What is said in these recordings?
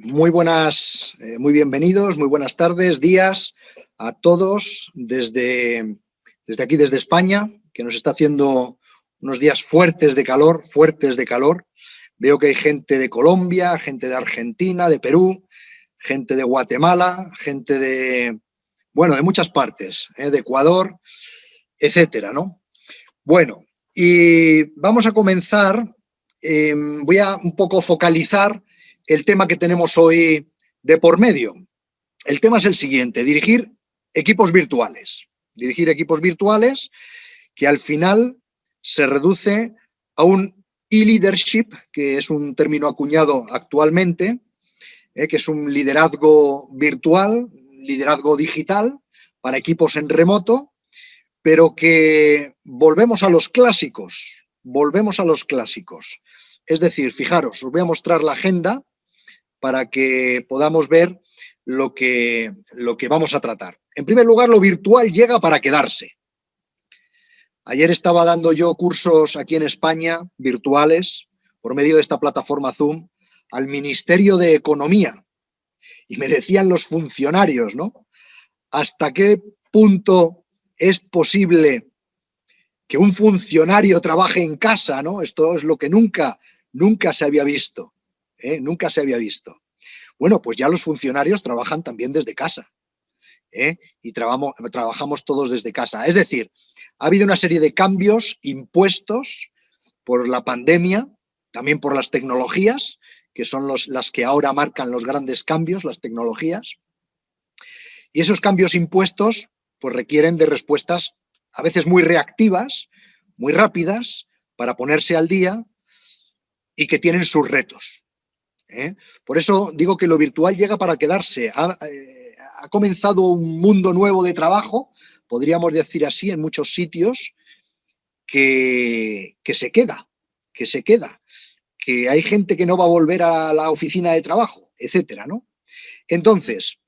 Muy buenas, muy bienvenidos, muy buenas tardes, días a todos desde aquí, desde España, que nos está haciendo unos días fuertes de calor, fuertes de calor. Veo que hay gente de Colombia, gente de Argentina, de Perú, gente de Guatemala, gente de, bueno, de muchas partes, de Ecuador, etcétera, ¿no? Bueno, y vamos a comenzar. Voy a un poco focalizar el tema que tenemos hoy de por medio. El tema es el siguiente: dirigir equipos virtuales. Dirigir equipos virtuales que al final se reduce a un e-leadership, que es un término acuñado actualmente, que es un liderazgo virtual, liderazgo digital para equipos en remoto, pero que volvemos a los clásicos, Es decir, fijaros, os voy a mostrar la agenda para que podamos ver lo que vamos a tratar. En primer lugar, lo virtual llega para quedarse. Ayer estaba dando yo cursos aquí en España, virtuales, por medio de esta plataforma Zoom, al Ministerio de Economía. Y me decían los funcionarios, ¿no? ¿Hasta qué punto es posible que un funcionario trabaje en casa, ¿no? Esto es lo que nunca se había visto, nunca se había visto. Bueno, pues ya los funcionarios trabajan también desde casa, y trabajamos todos desde casa. Es decir, ha habido una serie de cambios impuestos por la pandemia, también por las tecnologías, que son las que ahora marcan los grandes cambios, las tecnologías. Y esos cambios impuestos pues requieren de respuestas a veces muy reactivas, muy rápidas, para ponerse al día y que tienen sus retos. Por eso digo que lo virtual llega para quedarse. Ha comenzado un mundo nuevo de trabajo, podríamos decir así, en muchos sitios, que se queda, que hay gente que no va a volver a la oficina de trabajo, etcétera, ¿no? Entonces,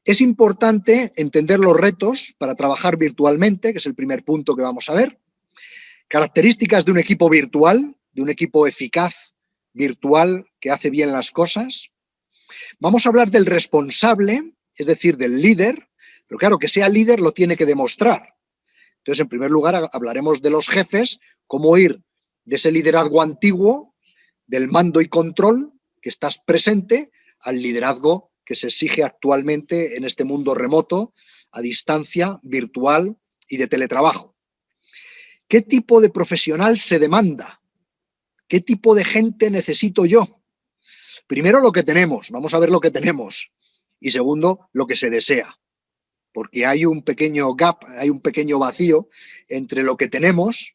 es importante entender los retos para trabajar virtualmente, que es el primer punto que vamos a ver. Características de un equipo virtual, de un equipo eficaz, virtual, que hace bien las cosas. Vamos a hablar del responsable, es decir, del líder, pero claro, que sea líder lo tiene que demostrar. Entonces, en primer lugar, hablaremos de los jefes, cómo ir de ese liderazgo antiguo, del mando y control, que estás presente, al liderazgo que se exige actualmente en este mundo remoto, a distancia, virtual y de teletrabajo. ¿Qué tipo de profesional se demanda? ¿Qué tipo de gente necesito yo? Primero, lo que tenemos, vamos a ver lo que tenemos. Y segundo, lo que se desea. Porque hay un pequeño gap, hay un pequeño vacío entre lo que tenemos,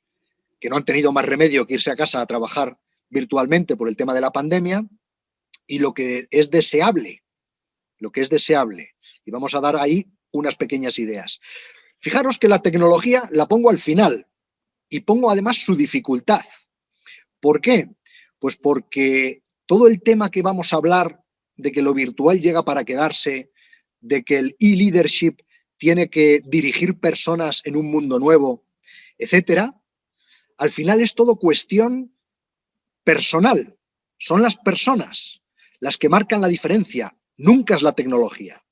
que no han tenido más remedio que irse a casa a trabajar virtualmente por el tema de la pandemia, y lo que es deseable. Y vamos a dar ahí unas pequeñas ideas. Fijaros que la tecnología la pongo al final y pongo además su dificultad. ¿Por qué? Pues porque todo el tema que vamos a hablar de que lo virtual llega para quedarse, de que el e-leadership tiene que dirigir personas en un mundo nuevo, etcétera, al final es todo cuestión personal. Son las personas las que marcan la diferencia. Nunca es la tecnología.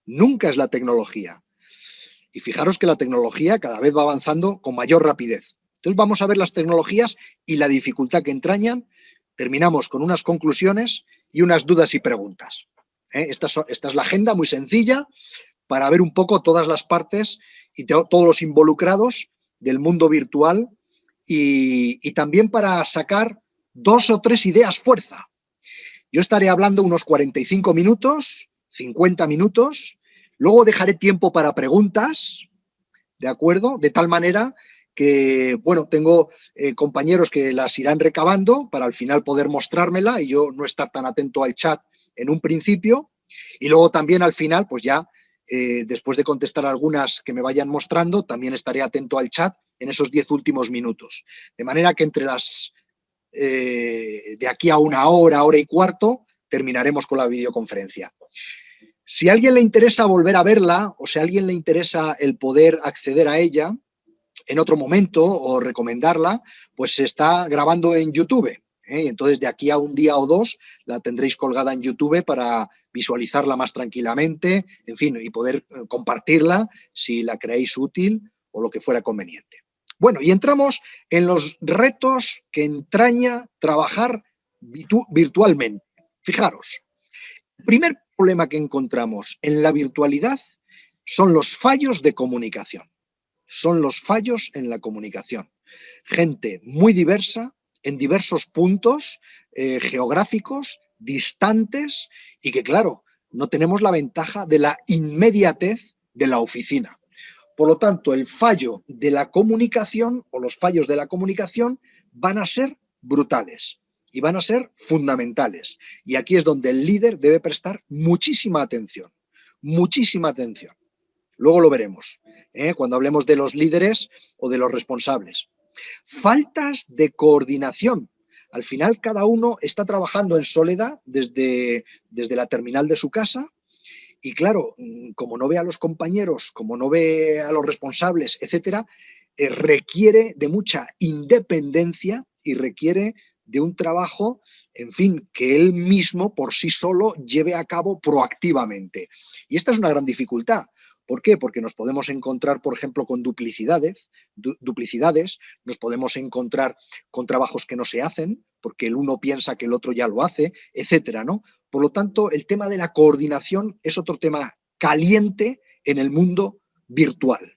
Nunca es la tecnología. Y fijaros que la tecnología cada vez va avanzando con mayor rapidez. Entonces vamos a ver las tecnologías y la dificultad que entrañan. Terminamos con unas conclusiones y unas dudas y preguntas. Esta es la agenda, muy sencilla, para ver un poco todas las partes y todos los involucrados del mundo virtual, y también para sacar 2 o 3 ideas fuerza. Yo estaré hablando unos 45 minutos, 50 minutos, luego dejaré tiempo para preguntas, ¿de acuerdo? De tal manera que, bueno, tengo compañeros que las irán recabando para al final poder mostrármela y yo no estar tan atento al chat en un principio, y luego también al final, pues ya, después de contestar algunas que me vayan mostrando, también estaré atento al chat en esos 10 últimos minutos. De manera que entre de aquí a una hora, hora y cuarto, terminaremos con la videoconferencia. Si a alguien le interesa volver a verla o si a alguien le interesa el poder acceder a ella en otro momento o recomendarla, pues se está grabando en YouTube. Entonces, de aquí a un día o dos, la tendréis colgada en YouTube para visualizarla más tranquilamente, en fin, y poder compartirla si la creéis útil o lo que fuera conveniente. Bueno, y entramos en los retos que entraña trabajar virtualmente. Fijaros, el primer problema que encontramos en la virtualidad son los fallos de comunicación. Son los fallos en la comunicación. Gente muy diversa, en diversos puntos geográficos, distantes, y que, claro, no tenemos la ventaja de la inmediatez de la oficina. Por lo tanto, el fallo de la comunicación o los fallos de la comunicación van a ser brutales y van a ser fundamentales. Y aquí es donde el líder debe prestar muchísima atención, muchísima atención. Luego lo veremos, cuando hablemos de los líderes o de los responsables. Faltas de coordinación. Al final, cada uno está trabajando en soledad desde la terminal de su casa y, claro, como no ve a los compañeros, como no ve a los responsables, etcétera, requiere de mucha independencia y requiere de un trabajo, en fin, que él mismo por sí solo lleve a cabo proactivamente. Y esta es una gran dificultad. ¿Por qué? Porque nos podemos encontrar, por ejemplo, con duplicidades, nos podemos encontrar con trabajos que no se hacen, porque el uno piensa que el otro ya lo hace, etcétera, ¿no? Por lo tanto, el tema de la coordinación es otro tema caliente en el mundo virtual.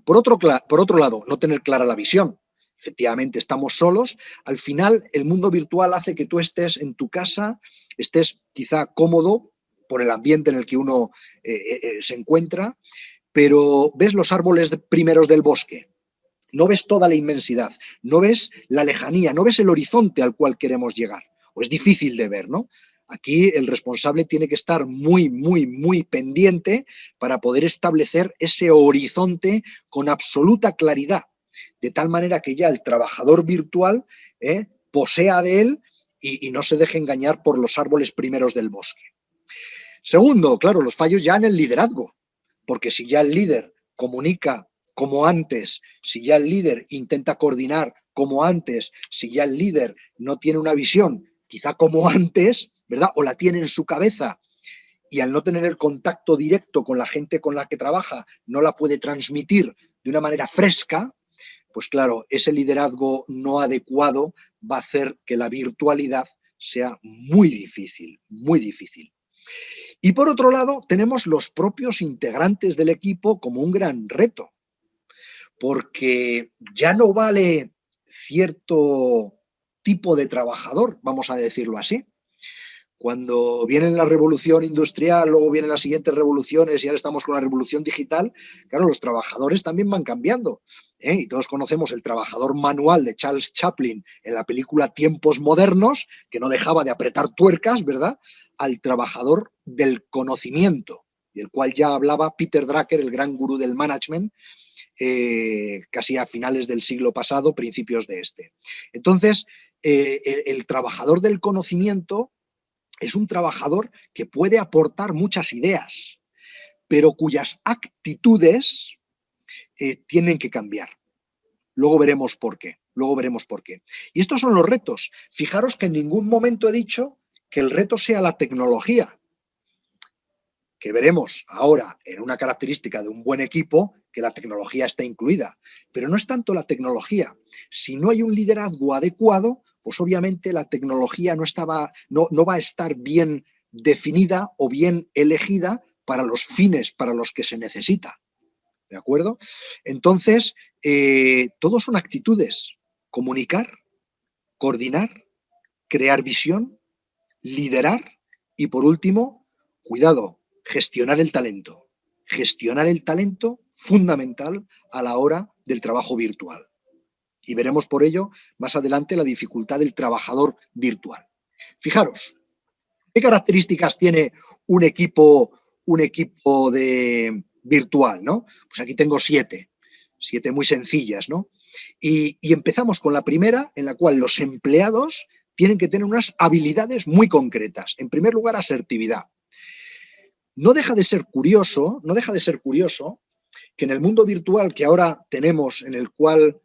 Por otro lado, no tener clara la visión. Efectivamente, estamos solos. Al final, el mundo virtual hace que tú estés en tu casa, estés quizá cómodo por el ambiente en el que uno se encuentra, pero ves los árboles primeros del bosque, no ves toda la inmensidad, no ves la lejanía, no ves el horizonte al cual queremos llegar. O es difícil de ver, ¿no? Aquí el responsable tiene que estar muy, muy, muy pendiente para poder establecer ese horizonte con absoluta claridad, de tal manera que ya el trabajador virtual posea de él y no se deje engañar por los árboles primeros del bosque. Segundo, claro, los fallos ya en el liderazgo, porque si ya el líder comunica como antes, si ya el líder intenta coordinar como antes, si ya el líder no tiene una visión quizá como antes, ¿verdad? O la tiene en su cabeza y al no tener el contacto directo con la gente con la que trabaja, no la puede transmitir de una manera fresca, pues claro, ese liderazgo no adecuado va a hacer que la virtualidad sea muy difícil, muy difícil. Y por otro lado, tenemos los propios integrantes del equipo como un gran reto, porque ya no vale cierto tipo de trabajador, vamos a decirlo así. Cuando viene la revolución industrial, luego vienen las siguientes revoluciones y ahora estamos con la revolución digital, claro, los trabajadores también van cambiando. Y todos conocemos el trabajador manual de Charles Chaplin en la película Tiempos Modernos, que no dejaba de apretar tuercas, ¿verdad?, al trabajador del conocimiento, del cual ya hablaba Peter Drucker, el gran gurú del management, casi a finales del siglo pasado, principios de este. Entonces, el trabajador del conocimiento es un trabajador que puede aportar muchas ideas, pero cuyas actitudes tienen que cambiar. Luego veremos por qué. Luego veremos por qué. Y estos son los retos. Fijaros que en ningún momento he dicho que el reto sea la tecnología, que veremos ahora en una característica de un buen equipo que la tecnología está incluida. Pero no es tanto la tecnología. Si no hay un liderazgo adecuado, pues obviamente la tecnología no va a estar bien definida o bien elegida para los fines para los que se necesita. ¿De acuerdo? Entonces, todos son actitudes. Comunicar, coordinar, crear visión, liderar y, por último, cuidado, gestionar el talento. Gestionar el talento fundamental a la hora del trabajo virtual. Y veremos por ello más adelante la dificultad del trabajador virtual. Fijaros, ¿qué características tiene un equipo virtual, ¿no? Pues aquí tengo 7 muy sencillas, ¿no? Y empezamos con la primera, en la cual los empleados tienen que tener unas habilidades muy concretas. En primer lugar, asertividad. No deja de ser curioso que en el mundo virtual que ahora tenemos, en el cual,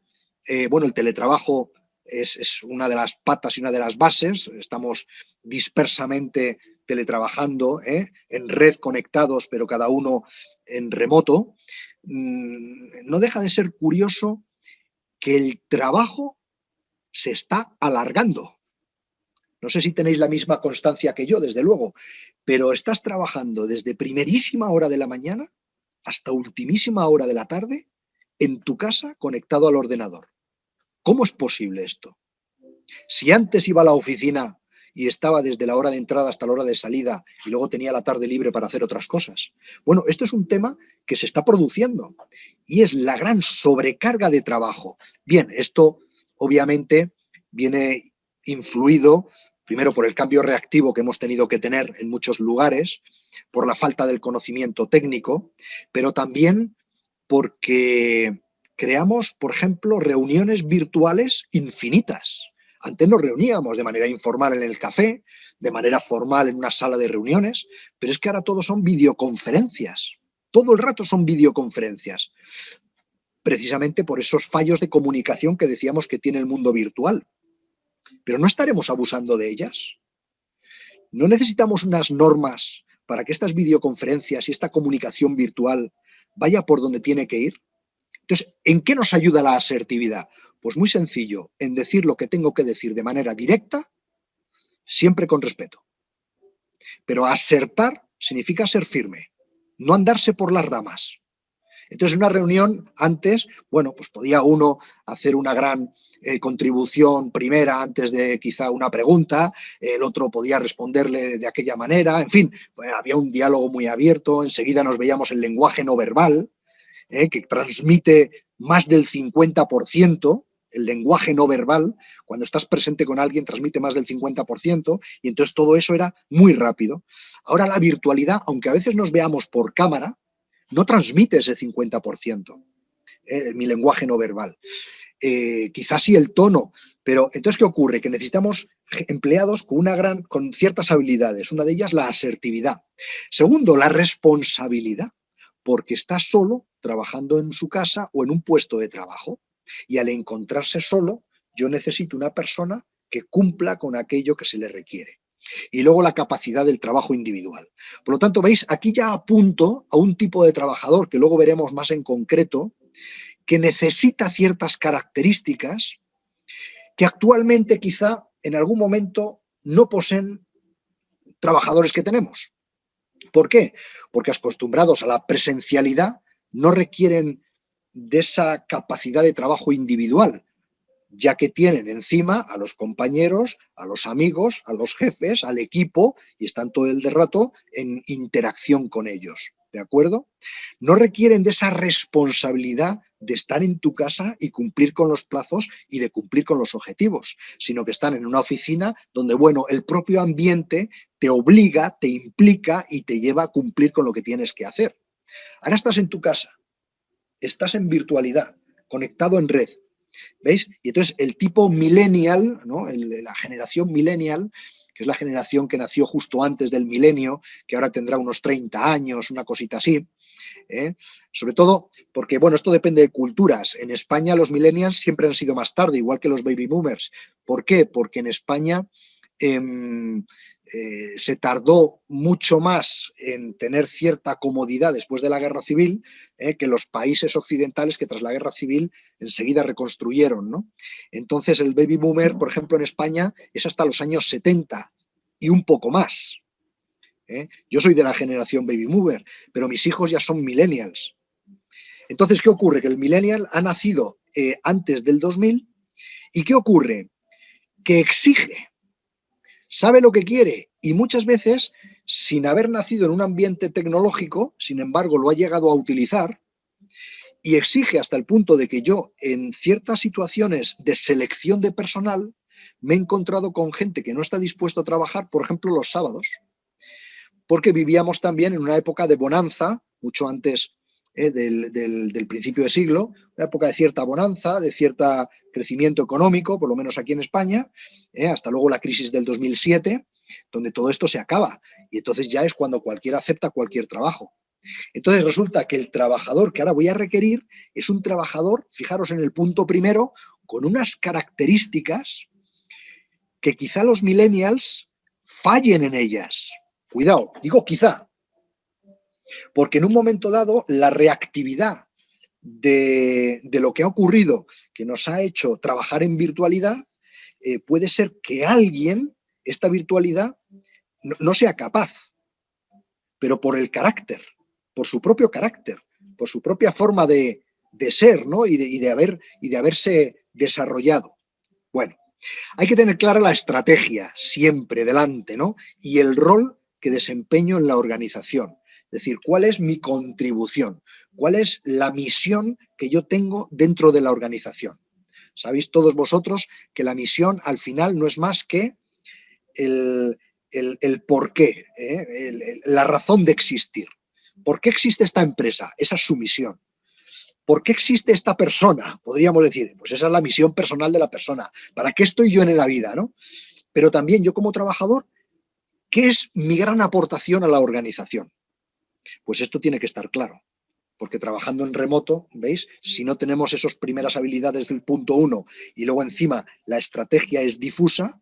el teletrabajo es una de las patas y una de las bases. Estamos dispersamente teletrabajando, en red conectados, pero cada uno en remoto. No deja de ser curioso que el trabajo se está alargando. No sé si tenéis la misma constancia que yo, desde luego, pero estás trabajando desde primerísima hora de la mañana hasta ultimísima hora de la tarde en tu casa conectado al ordenador. ¿Cómo es posible esto? Si antes iba a la oficina y estaba desde la hora de entrada hasta la hora de salida y luego tenía la tarde libre para hacer otras cosas. Bueno, esto es un tema que se está produciendo y es la gran sobrecarga de trabajo. Bien, esto obviamente viene influido primero por el cambio reactivo que hemos tenido que tener en muchos lugares, por la falta del conocimiento técnico, pero también porque creamos, por ejemplo, reuniones virtuales infinitas. Antes nos reuníamos de manera informal en el café, de manera formal en una sala de reuniones, pero es que ahora todo son videoconferencias. Todo el rato son videoconferencias, precisamente por esos fallos de comunicación que decíamos que tiene el mundo virtual. Pero ¿no estaremos abusando de ellas? ¿No necesitamos unas normas para que estas videoconferencias y esta comunicación virtual vaya por donde tiene que ir? Entonces, ¿en qué nos ayuda la asertividad? Pues muy sencillo, en decir lo que tengo que decir de manera directa, siempre con respeto. Pero asertar significa ser firme, no andarse por las ramas. Entonces, en una reunión antes, bueno, pues podía uno hacer una gran contribución primera antes de quizá una pregunta, el otro podía responderle de aquella manera, en fin, pues había un diálogo muy abierto, enseguida nos veíamos el lenguaje no verbal, que transmite más del 50%, el lenguaje no verbal, cuando estás presente con alguien transmite más del 50%, y entonces todo eso era muy rápido. Ahora la virtualidad, aunque a veces nos veamos por cámara, no transmite ese 50%, mi lenguaje no verbal. Quizás sí el tono, pero entonces ¿qué ocurre? Que necesitamos empleados con ciertas habilidades, una de ellas la asertividad. Segundo, la responsabilidad, porque está solo trabajando en su casa o en un puesto de trabajo, y al encontrarse solo, yo necesito una persona que cumpla con aquello que se le requiere. Y luego la capacidad del trabajo individual. Por lo tanto, veis, aquí ya apunto a un tipo de trabajador que luego veremos más en concreto, que necesita ciertas características que actualmente quizá en algún momento no poseen trabajadores que tenemos. ¿Por qué? Porque acostumbrados a la presencialidad no requieren de esa capacidad de trabajo individual, ya que tienen encima a los compañeros, a los amigos, a los jefes, al equipo, y están todo el rato en interacción con ellos, ¿de acuerdo? No requieren de esa responsabilidad de estar en tu casa y cumplir con los plazos y de cumplir con los objetivos, sino que están en una oficina donde, bueno, el propio ambiente te obliga, te implica y te lleva a cumplir con lo que tienes que hacer. Ahora estás en tu casa, estás en virtualidad, conectado en red, ¿veis? Y entonces el tipo millennial, ¿no? La generación millennial, que es la generación que nació justo antes del milenio, que ahora tendrá unos 30 años, una cosita así, sobre todo porque, bueno, esto depende de culturas. En España los millennials siempre han sido más tarde, igual que los baby boomers. ¿Por qué? Porque en España se tardó mucho más en tener cierta comodidad después de la guerra civil que los países occidentales que tras la guerra civil enseguida reconstruyeron, ¿no? Entonces el baby boomer, por ejemplo, en España es hasta los años 70 y un poco más. Yo soy de la generación baby boomer, pero mis hijos ya son millennials. Entonces, ¿qué ocurre? Que el millennial ha nacido antes del 2000 y ¿qué ocurre? Que exige, sabe lo que quiere y muchas veces, sin haber nacido en un ambiente tecnológico, sin embargo, lo ha llegado a utilizar y exige hasta el punto de que yo, en ciertas situaciones de selección de personal, me he encontrado con gente que no está dispuesto a trabajar, por ejemplo, los sábados, porque vivíamos también en una época de bonanza, mucho antes del principio de siglo, una época de cierta bonanza, de cierto crecimiento económico, por lo menos aquí en España, hasta luego la crisis del 2007, donde todo esto se acaba. Y entonces ya es cuando cualquiera acepta cualquier trabajo. Entonces resulta que el trabajador que ahora voy a requerir es un trabajador, fijaros en el punto primero, con unas características que quizá los millennials fallen en ellas. Cuidado, digo quizá, porque en un momento dado la reactividad de lo que ha ocurrido, que nos ha hecho trabajar en virtualidad, puede ser que alguien, esta virtualidad, no sea capaz, pero por el carácter, por su propio carácter, por su propia forma de ser, ¿no? y de haberse desarrollado. Bueno, hay que tener clara la estrategia siempre delante, ¿no? Y el rol que desempeño en la organización. Es decir, ¿cuál es mi contribución? ¿Cuál es la misión que yo tengo dentro de la organización? Sabéis todos vosotros que la misión al final no es más que el porqué, la razón de existir. ¿Por qué existe esta empresa? Esa es su misión. ¿Por qué existe esta persona? Podríamos decir, pues esa es la misión personal de la persona. ¿Para qué estoy yo en la vida, no? Pero también yo como trabajador, ¿qué es mi gran aportación a la organización? Pues esto tiene que estar claro, porque trabajando en remoto, ¿veis? Si no tenemos esas primeras habilidades del punto 1 y luego encima la estrategia es difusa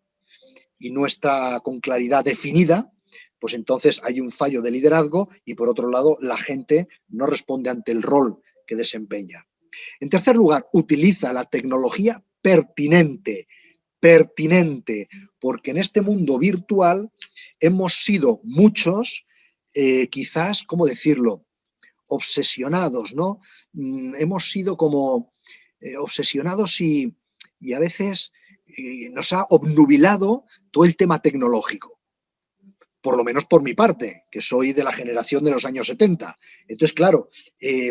y no está con claridad definida, pues entonces hay un fallo de liderazgo y por otro lado la gente no responde ante el rol que desempeña. En tercer lugar, utiliza la tecnología pertinente, porque en este mundo virtual hemos sido muchos, quizás, ¿cómo decirlo?, obsesionados, ¿no? Hemos sido como obsesionados y a veces nos ha obnubilado todo el tema tecnológico. Por lo menos por mi parte, que soy de la generación de los años 70. Entonces, claro,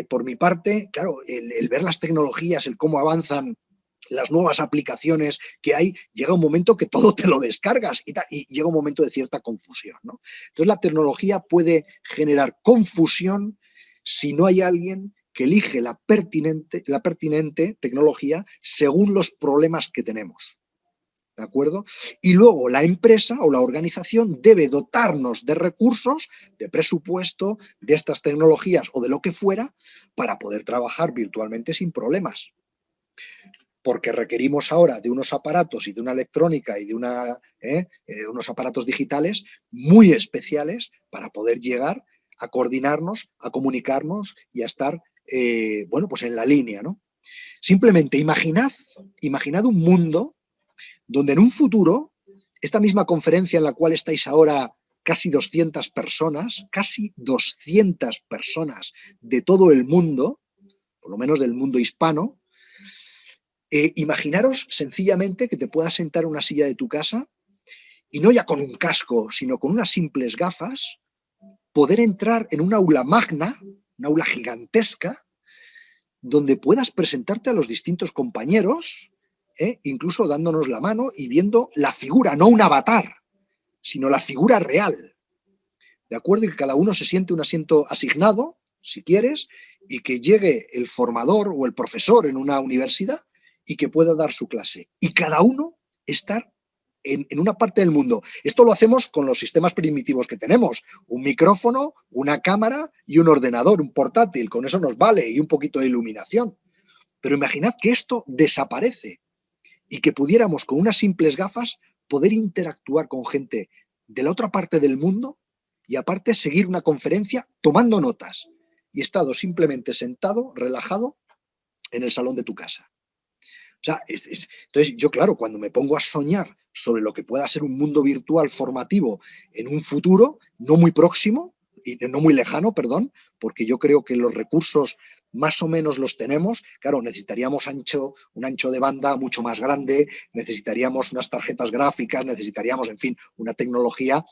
por mi parte, claro, el ver las tecnologías, el cómo avanzan las nuevas aplicaciones que hay, llega un momento que todo te lo descargas y llega un momento de cierta confusión, ¿no? Entonces, la tecnología puede generar confusión si no hay alguien que elige la pertinente tecnología según los problemas que tenemos. ¿De acuerdo? Y luego la empresa o la organización debe dotarnos de recursos, de presupuesto, de estas tecnologías o de lo que fuera, para poder trabajar virtualmente sin problemas. Porque requerimos ahora de unos aparatos y de una electrónica y de unos aparatos digitales muy especiales para poder llegar a coordinarnos, a comunicarnos y a estar, bueno, pues en la línea, ¿no? Simplemente imaginad un mundo donde en un futuro, esta misma conferencia en la cual estáis ahora casi 200 personas de todo el mundo, por lo menos del mundo hispano, imaginaros sencillamente que te puedas sentar en una silla de tu casa y no ya con un casco, sino con unas simples gafas, poder entrar en un aula magna, una aula gigantesca, donde puedas presentarte a los distintos compañeros, incluso dándonos la mano y viendo la figura, no un avatar, sino la figura real. ¿De acuerdo? Y que cada uno se siente un asiento asignado, si quieres, y que llegue el formador o el profesor en una universidad y que pueda dar su clase. Y cada uno estar en una parte del mundo. Esto lo hacemos con los sistemas primitivos que tenemos. Un micrófono, una cámara y un ordenador, un portátil. Con eso nos vale y un poquito de iluminación. Pero imaginad que esto desaparece y que pudiéramos con unas simples gafas poder interactuar con gente de la otra parte del mundo y aparte seguir una conferencia tomando notas y estado simplemente sentado, relajado en el salón de tu casa. O sea, entonces yo, claro, cuando me pongo a soñar sobre lo que pueda ser un mundo virtual formativo en un futuro no muy próximo, y no muy lejano, perdón, porque yo creo que los recursos más o menos los tenemos. Claro, necesitaríamos un ancho de banda mucho más grande, necesitaríamos unas tarjetas gráficas, necesitaríamos, en fin, una tecnología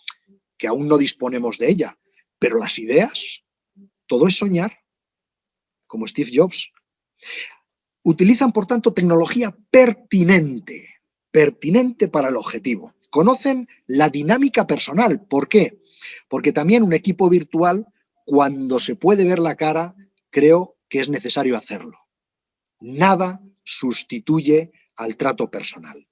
que aún no disponemos de ella. Pero las ideas, todo es soñar, como Steve Jobs. Utilizan, por tanto, tecnología pertinente para el objetivo. Conocen la dinámica personal. ¿Por qué? Porque también un equipo virtual, cuando se puede ver la cara, creo que es necesario hacerlo. Nada sustituye al trato personal.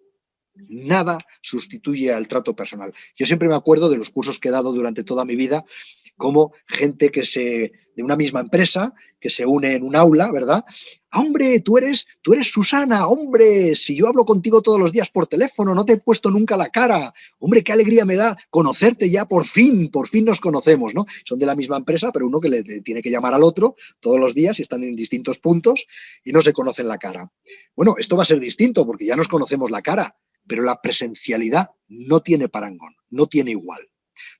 Nada sustituye al trato personal. Yo siempre me acuerdo de los cursos que he dado durante toda mi vida, como gente de una misma empresa, que se une en un aula, ¿verdad? Hombre, tú eres Susana, hombre, si yo hablo contigo todos los días por teléfono, no te he puesto nunca la cara, hombre, qué alegría me da conocerte ya, por fin nos conocemos, ¿no? Son de la misma empresa, pero uno que le tiene que llamar al otro todos los días y están en distintos puntos y no se conocen la cara. Bueno, esto va a ser distinto porque ya nos conocemos la cara, pero la presencialidad no tiene parangón, no tiene igual.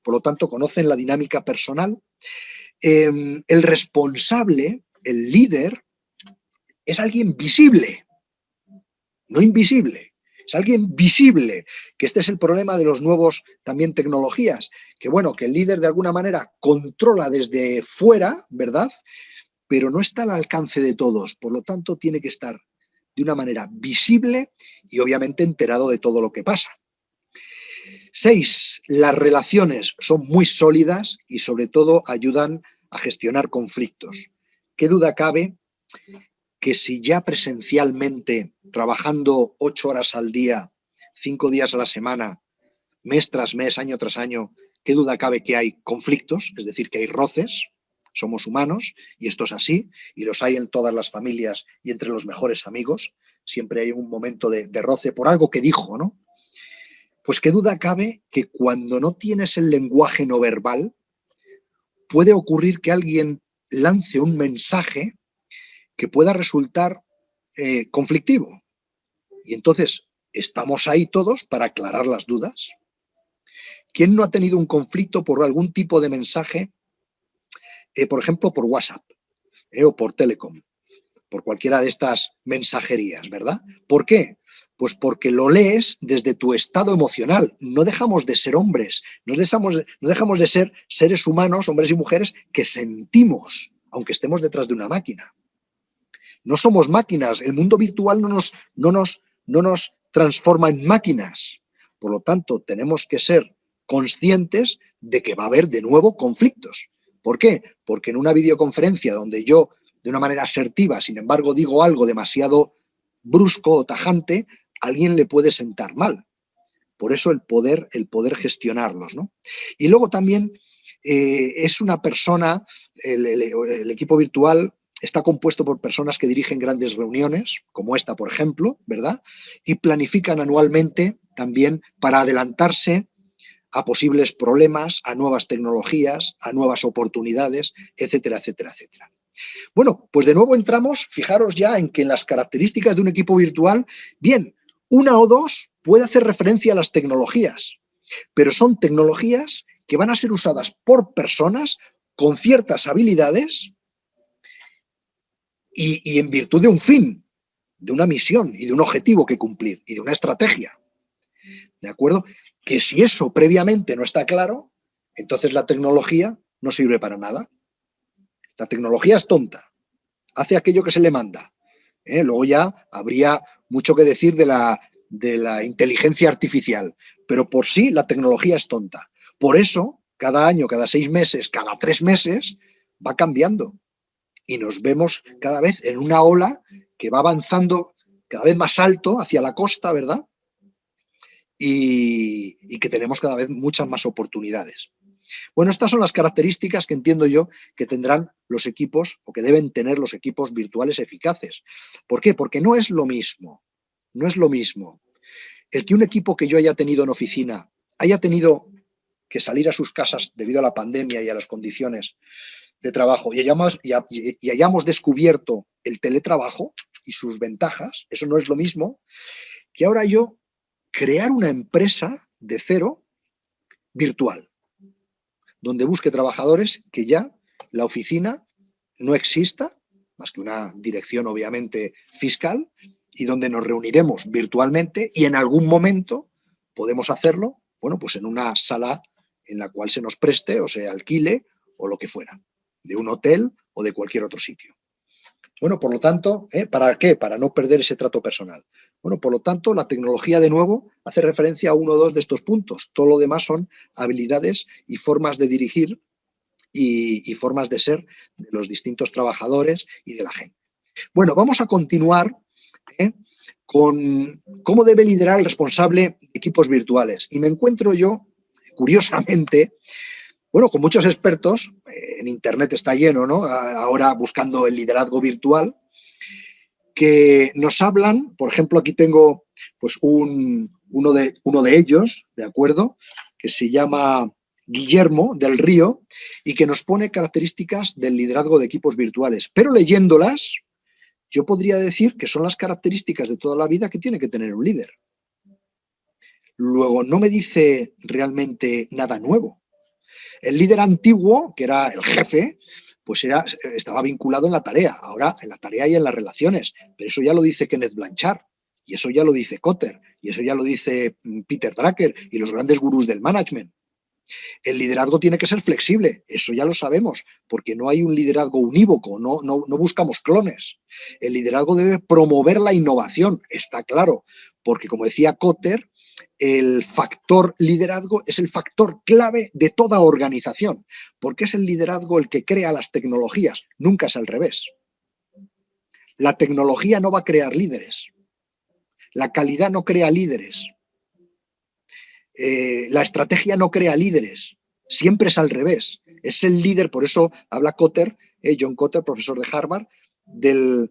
Por lo tanto, conocen la dinámica personal. El responsable, el líder, es alguien visible, no invisible. Es alguien visible, que este es el problema de los nuevos también tecnologías, que bueno, que el líder de alguna manera controla desde fuera, ¿verdad? Pero no está al alcance de todos, por lo tanto tiene que estar de una manera visible y obviamente enterado de todo lo que pasa. 6. Las relaciones son muy sólidas y sobre todo ayudan a gestionar conflictos. ¿Qué duda cabe que si ya presencialmente, trabajando 8 horas al día, 5 días a la semana, mes tras mes, año tras año, qué duda cabe que hay conflictos, es decir, que hay roces? Somos humanos y esto es así, y los hay en todas las familias y entre los mejores amigos. Siempre hay un momento de roce por algo que dijo, ¿no? Pues qué duda cabe que cuando no tienes el lenguaje no verbal, puede ocurrir que alguien lance un mensaje que pueda resultar conflictivo. Y entonces estamos ahí todos para aclarar las dudas. ¿Quién no ha tenido un conflicto por algún tipo de mensaje, por ejemplo, por WhatsApp o por Telecom, por cualquiera de estas mensajerías, ¿verdad? ¿Por qué? Pues porque lo lees desde tu estado emocional. No dejamos de ser hombres, no dejamos de ser seres humanos, hombres y mujeres, que sentimos, aunque estemos detrás de una máquina. No somos máquinas, el mundo virtual no nos transforma en máquinas. Por lo tanto, tenemos que ser conscientes de que va a haber de nuevo conflictos. ¿Por qué? Porque en una videoconferencia donde yo, de una manera asertiva, sin embargo, digo algo demasiado brusco o tajante, a alguien le puede sentar mal. Por eso el poder gestionarlos, ¿no? Y luego también es una persona, el equipo virtual está compuesto por personas que dirigen grandes reuniones, como esta, por ejemplo, ¿verdad? Y planifican anualmente también para adelantarse a posibles problemas, a nuevas tecnologías, a nuevas oportunidades, etcétera, etcétera, etcétera. Bueno, pues de nuevo entramos, fijaros ya en que en las características de un equipo virtual, bien, una o dos puede hacer referencia a las tecnologías, pero son tecnologías que van a ser usadas por personas con ciertas habilidades y en virtud de un fin, de una misión y de un objetivo que cumplir y de una estrategia. ¿De acuerdo? Que si eso previamente no está claro, entonces la tecnología no sirve para nada. La tecnología es tonta, hace aquello que se le manda. Luego ya habría mucho que decir de la inteligencia artificial, pero por sí la tecnología es tonta. Por eso, cada año, cada 6 meses, cada 3 meses, va cambiando. Y nos vemos cada vez en una ola que va avanzando cada vez más alto hacia la costa, ¿verdad? Y que tenemos cada vez muchas más oportunidades. Bueno, estas son las características que entiendo yo que tendrán los equipos o que deben tener los equipos virtuales eficaces. ¿Por qué? Porque no es lo mismo, no es lo mismo el que un equipo que yo haya tenido en oficina haya tenido que salir a sus casas debido a la pandemia y a las condiciones de trabajo y hayamos descubierto el teletrabajo y sus ventajas. Eso no es lo mismo que ahora yo crear una empresa de cero virtual, donde busque trabajadores que ya la oficina no exista, más que una dirección obviamente fiscal, y donde nos reuniremos virtualmente y en algún momento podemos hacerlo, bueno, pues en una sala en la cual se nos preste o se alquile o lo que fuera, de un hotel o de cualquier otro sitio. Bueno, por lo tanto, ¿para qué? Para no perder ese trato personal. Bueno, por lo tanto, la tecnología de nuevo hace referencia a uno o dos de estos puntos. Todo lo demás son habilidades y formas de dirigir y formas de ser de los distintos trabajadores y de la gente. Bueno, vamos a continuar con cómo debe liderar el responsable de equipos virtuales. Y me encuentro yo, curiosamente, bueno, con muchos expertos, en Internet está lleno, ¿no? Ahora buscando el liderazgo virtual. que nos hablan, por ejemplo, aquí tengo pues uno de ellos, ¿de acuerdo?, que se llama Guillermo del Río y que nos pone características del liderazgo de equipos virtuales. Pero leyéndolas, yo podría decir que son las características de toda la vida que tiene que tener un líder. Luego, no me dice realmente nada nuevo. El líder antiguo, que era el jefe, pues estaba vinculado en la tarea, ahora en la tarea y en las relaciones, pero eso ya lo dice Kenneth Blanchard, y eso ya lo dice Kotter, y eso ya lo dice Peter Drucker y los grandes gurús del management. El liderazgo tiene que ser flexible, eso ya lo sabemos, porque no hay un liderazgo unívoco, no buscamos clones. El liderazgo debe promover la innovación, está claro, porque como decía Kotter, el factor liderazgo es el factor clave de toda organización, porque es el liderazgo el que crea las tecnologías, nunca es al revés. La tecnología no va a crear líderes, la calidad no crea líderes, la estrategia no crea líderes, siempre es al revés. Es el líder, por eso habla Kotter, John Kotter, profesor de Harvard, del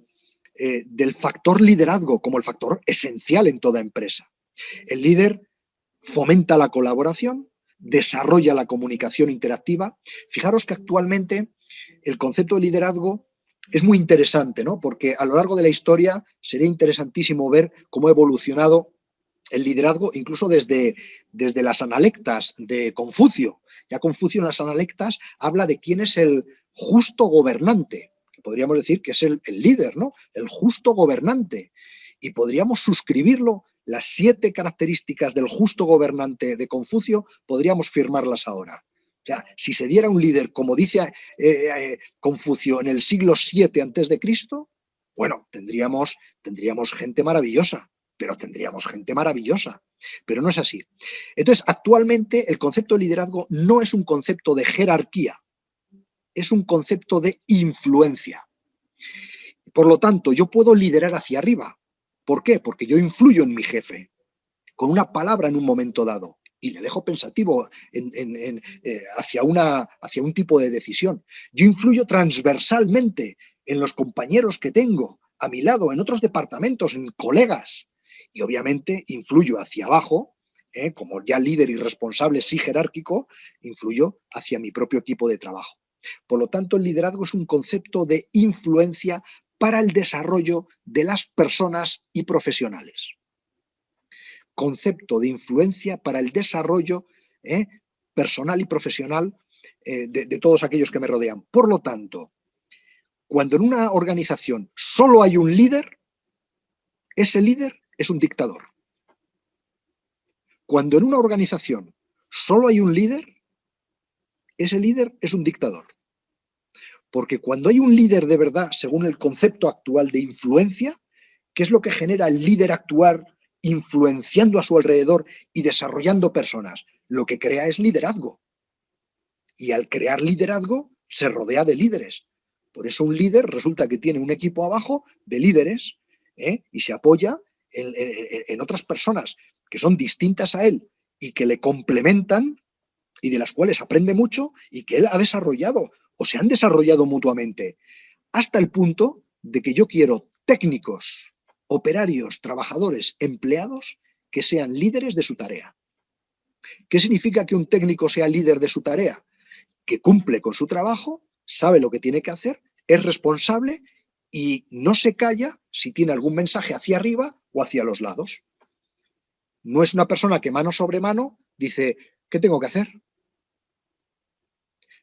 factor liderazgo como el factor esencial en toda empresa. El líder fomenta la colaboración, desarrolla la comunicación interactiva. Fijaros que actualmente el concepto de liderazgo es muy interesante, ¿no? Porque a lo largo de la historia sería interesantísimo ver cómo ha evolucionado el liderazgo, incluso desde las analectas de Confucio. Ya Confucio en las analectas habla de quién es el justo gobernante, que podríamos decir que es el líder, ¿no? El justo gobernante. Y podríamos suscribirlo, las 7 características del justo gobernante de Confucio, podríamos firmarlas ahora. O sea, si se diera un líder, como dice Confucio, en el siglo VII a.C., bueno, tendríamos gente maravillosa, pero tendríamos gente maravillosa. Pero no es así. Entonces, actualmente el concepto de liderazgo no es un concepto de jerarquía, es un concepto de influencia. Por lo tanto, yo puedo liderar hacia arriba. ¿Por qué? Porque yo influyo en mi jefe, con una palabra en un momento dado, y le dejo pensativo hacia un tipo de decisión. Yo influyo transversalmente en los compañeros que tengo a mi lado, en otros departamentos, en colegas, y obviamente influyo hacia abajo, como ya líder y responsable, sí jerárquico, influyo hacia mi propio equipo de trabajo. Por lo tanto, el liderazgo es un concepto de influencia para el desarrollo de las personas y profesionales. Concepto de influencia para el desarrollo personal y profesional de todos aquellos que me rodean. Por lo tanto, cuando en una organización solo hay un líder, ese líder es un dictador. Cuando en una organización solo hay un líder, ese líder es un dictador. Porque cuando hay un líder de verdad, según el concepto actual de influencia, ¿qué es lo que genera el líder actuar influenciando a su alrededor y desarrollando personas? Lo que crea es liderazgo. Y al crear liderazgo, se rodea de líderes. Por eso un líder resulta que tiene un equipo abajo de líderes y se apoya en otras personas que son distintas a él y que le complementan y de las cuales aprende mucho y que él ha desarrollado o se han desarrollado mutuamente, hasta el punto de que yo quiero técnicos, operarios, trabajadores, empleados que sean líderes de su tarea. ¿Qué significa que un técnico sea líder de su tarea? Que cumple con su trabajo, sabe lo que tiene que hacer, es responsable y no se calla si tiene algún mensaje hacia arriba o hacia los lados. No es una persona que mano sobre mano dice, ¿qué tengo que hacer?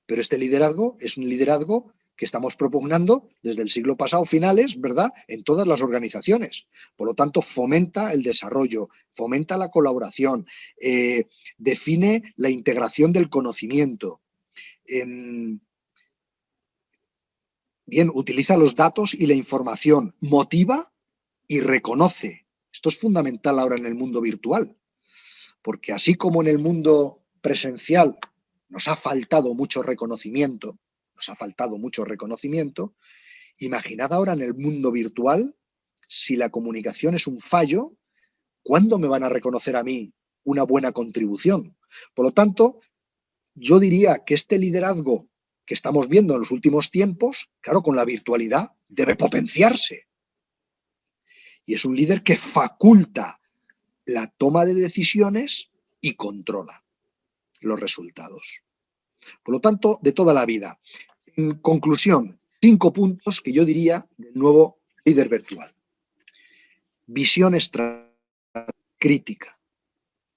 Pero este liderazgo es un liderazgo que estamos propugnando desde el siglo pasado, finales, ¿verdad?, en todas las organizaciones. Por lo tanto, fomenta el desarrollo, fomenta la colaboración, define la integración del conocimiento. Bien, utiliza los datos y la información, motiva y reconoce. Esto es fundamental ahora en el mundo virtual, porque así como en el mundo presencial nos ha faltado mucho reconocimiento, imaginad ahora en el mundo virtual, si la comunicación es un fallo, ¿cuándo me van a reconocer a mí una buena contribución? Por lo tanto, yo diría que este liderazgo que estamos viendo en los últimos tiempos, claro, con la virtualidad, debe potenciarse. Y es un líder que faculta la toma de decisiones y controla los resultados. Por lo tanto, de toda la vida. En conclusión, 5 puntos que yo diría del nuevo líder virtual. Visión estratégica,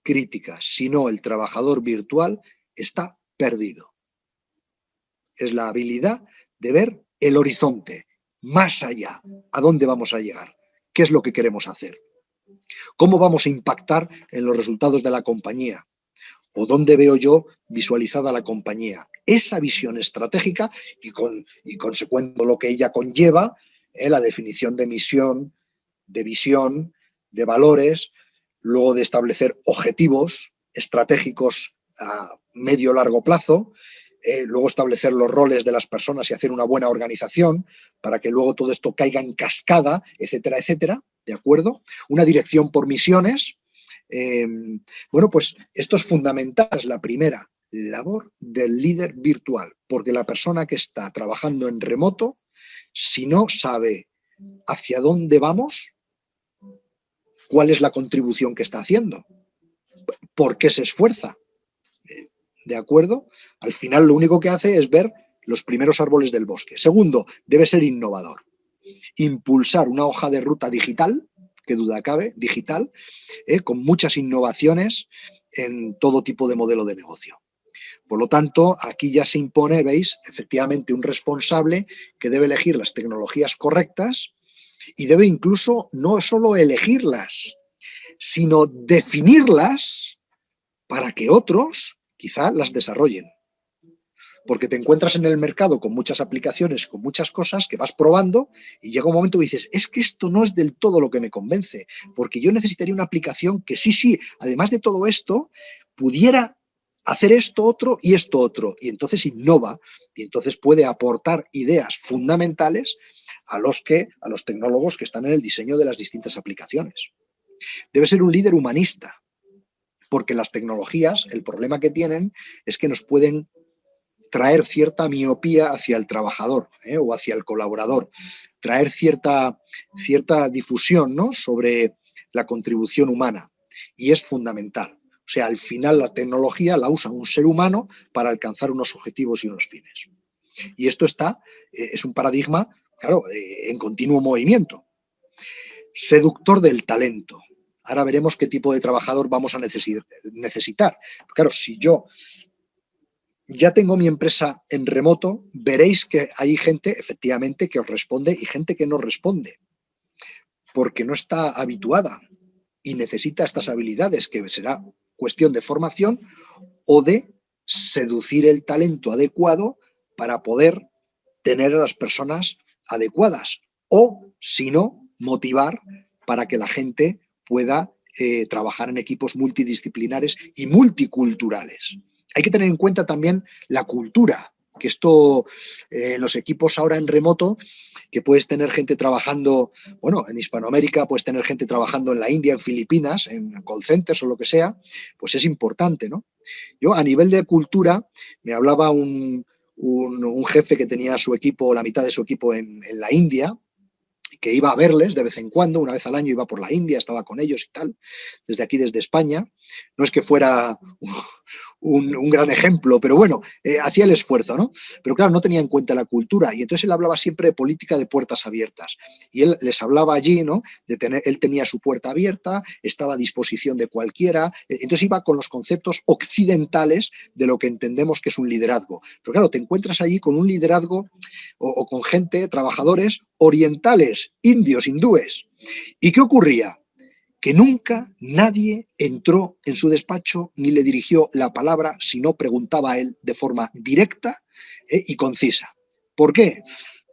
crítica. Si no, el trabajador virtual está perdido. Es la habilidad de ver el horizonte, más allá, a dónde vamos a llegar, qué es lo que queremos hacer, cómo vamos a impactar en los resultados de la compañía o dónde veo yo visualizada la compañía. Esa visión estratégica y consecuente lo que ella conlleva, la definición de misión, de visión, de valores, luego de establecer objetivos estratégicos a medio o largo plazo, luego establecer los roles de las personas y hacer una buena organización para que luego todo esto caiga en cascada, etcétera, etcétera, ¿de acuerdo? Una dirección por misiones. Bueno, pues esto es fundamental, es la primera labor del líder virtual, porque la persona que está trabajando en remoto, si no sabe hacia dónde vamos, cuál es la contribución que está haciendo, por qué se esfuerza, ¿de acuerdo? Al final lo único que hace es ver los primeros árboles del bosque. Segundo, debe ser innovador. Impulsar una hoja de ruta digital, que duda cabe, digital, con muchas innovaciones en todo tipo de modelo de negocio. Por lo tanto, aquí ya se impone, veis, efectivamente un responsable que debe elegir las tecnologías correctas y debe incluso no solo elegirlas, sino definirlas para que otros quizá las desarrollen. Porque te encuentras en el mercado con muchas aplicaciones, con muchas cosas que vas probando y llega un momento que dices, es que esto no es del todo lo que me convence, porque yo necesitaría una aplicación que sí, además de todo esto, pudiera hacer esto otro y esto otro. Y entonces innova y entonces puede aportar ideas fundamentales a los tecnólogos que están en el diseño de las distintas aplicaciones. Debe ser un líder humanista, porque las tecnologías, el problema que tienen es que nos pueden traer cierta miopía hacia el trabajador o hacia el colaborador, traer cierta difusión, ¿no?, sobre la contribución humana, y es fundamental. O sea, al final la tecnología la usa un ser humano para alcanzar unos objetivos y unos fines. Y esto es un paradigma, claro, en continuo movimiento. Seductor del talento. Ahora veremos qué tipo de trabajador vamos a necesitar. Claro, si yo ya tengo mi empresa en remoto, veréis que hay gente, efectivamente, que os responde y gente que no responde, porque no está habituada y necesita estas habilidades, que será cuestión de formación o de seducir el talento adecuado para poder tener a las personas adecuadas o, si no, motivar para que la gente pueda trabajar en equipos multidisciplinares y multiculturales. Hay que tener en cuenta también la cultura, que esto en los equipos ahora en remoto, que puedes tener gente trabajando, bueno, en Hispanoamérica puedes tener gente trabajando en la India, en Filipinas, en call centers o lo que sea, pues es importante, ¿no? Yo, a nivel de cultura, me hablaba un jefe que tenía su equipo, la mitad de su equipo en la India, que iba a verles de vez en cuando, una vez al año iba por la India, estaba con ellos y tal, desde aquí, desde España. No es que fuera un gran ejemplo, pero bueno, hacía el esfuerzo, ¿no? Pero claro, no tenía en cuenta la cultura y entonces él hablaba siempre de política de puertas abiertas y él les hablaba allí, ¿no?, él tenía su puerta abierta, estaba a disposición de cualquiera, entonces iba con los conceptos occidentales de lo que entendemos que es un liderazgo. Pero claro, te encuentras allí con un liderazgo o con gente, trabajadores orientales, indios, hindúes. ¿Y qué ocurría? Que nunca nadie entró en su despacho ni le dirigió la palabra si no preguntaba a él de forma directa y concisa. ¿Por qué?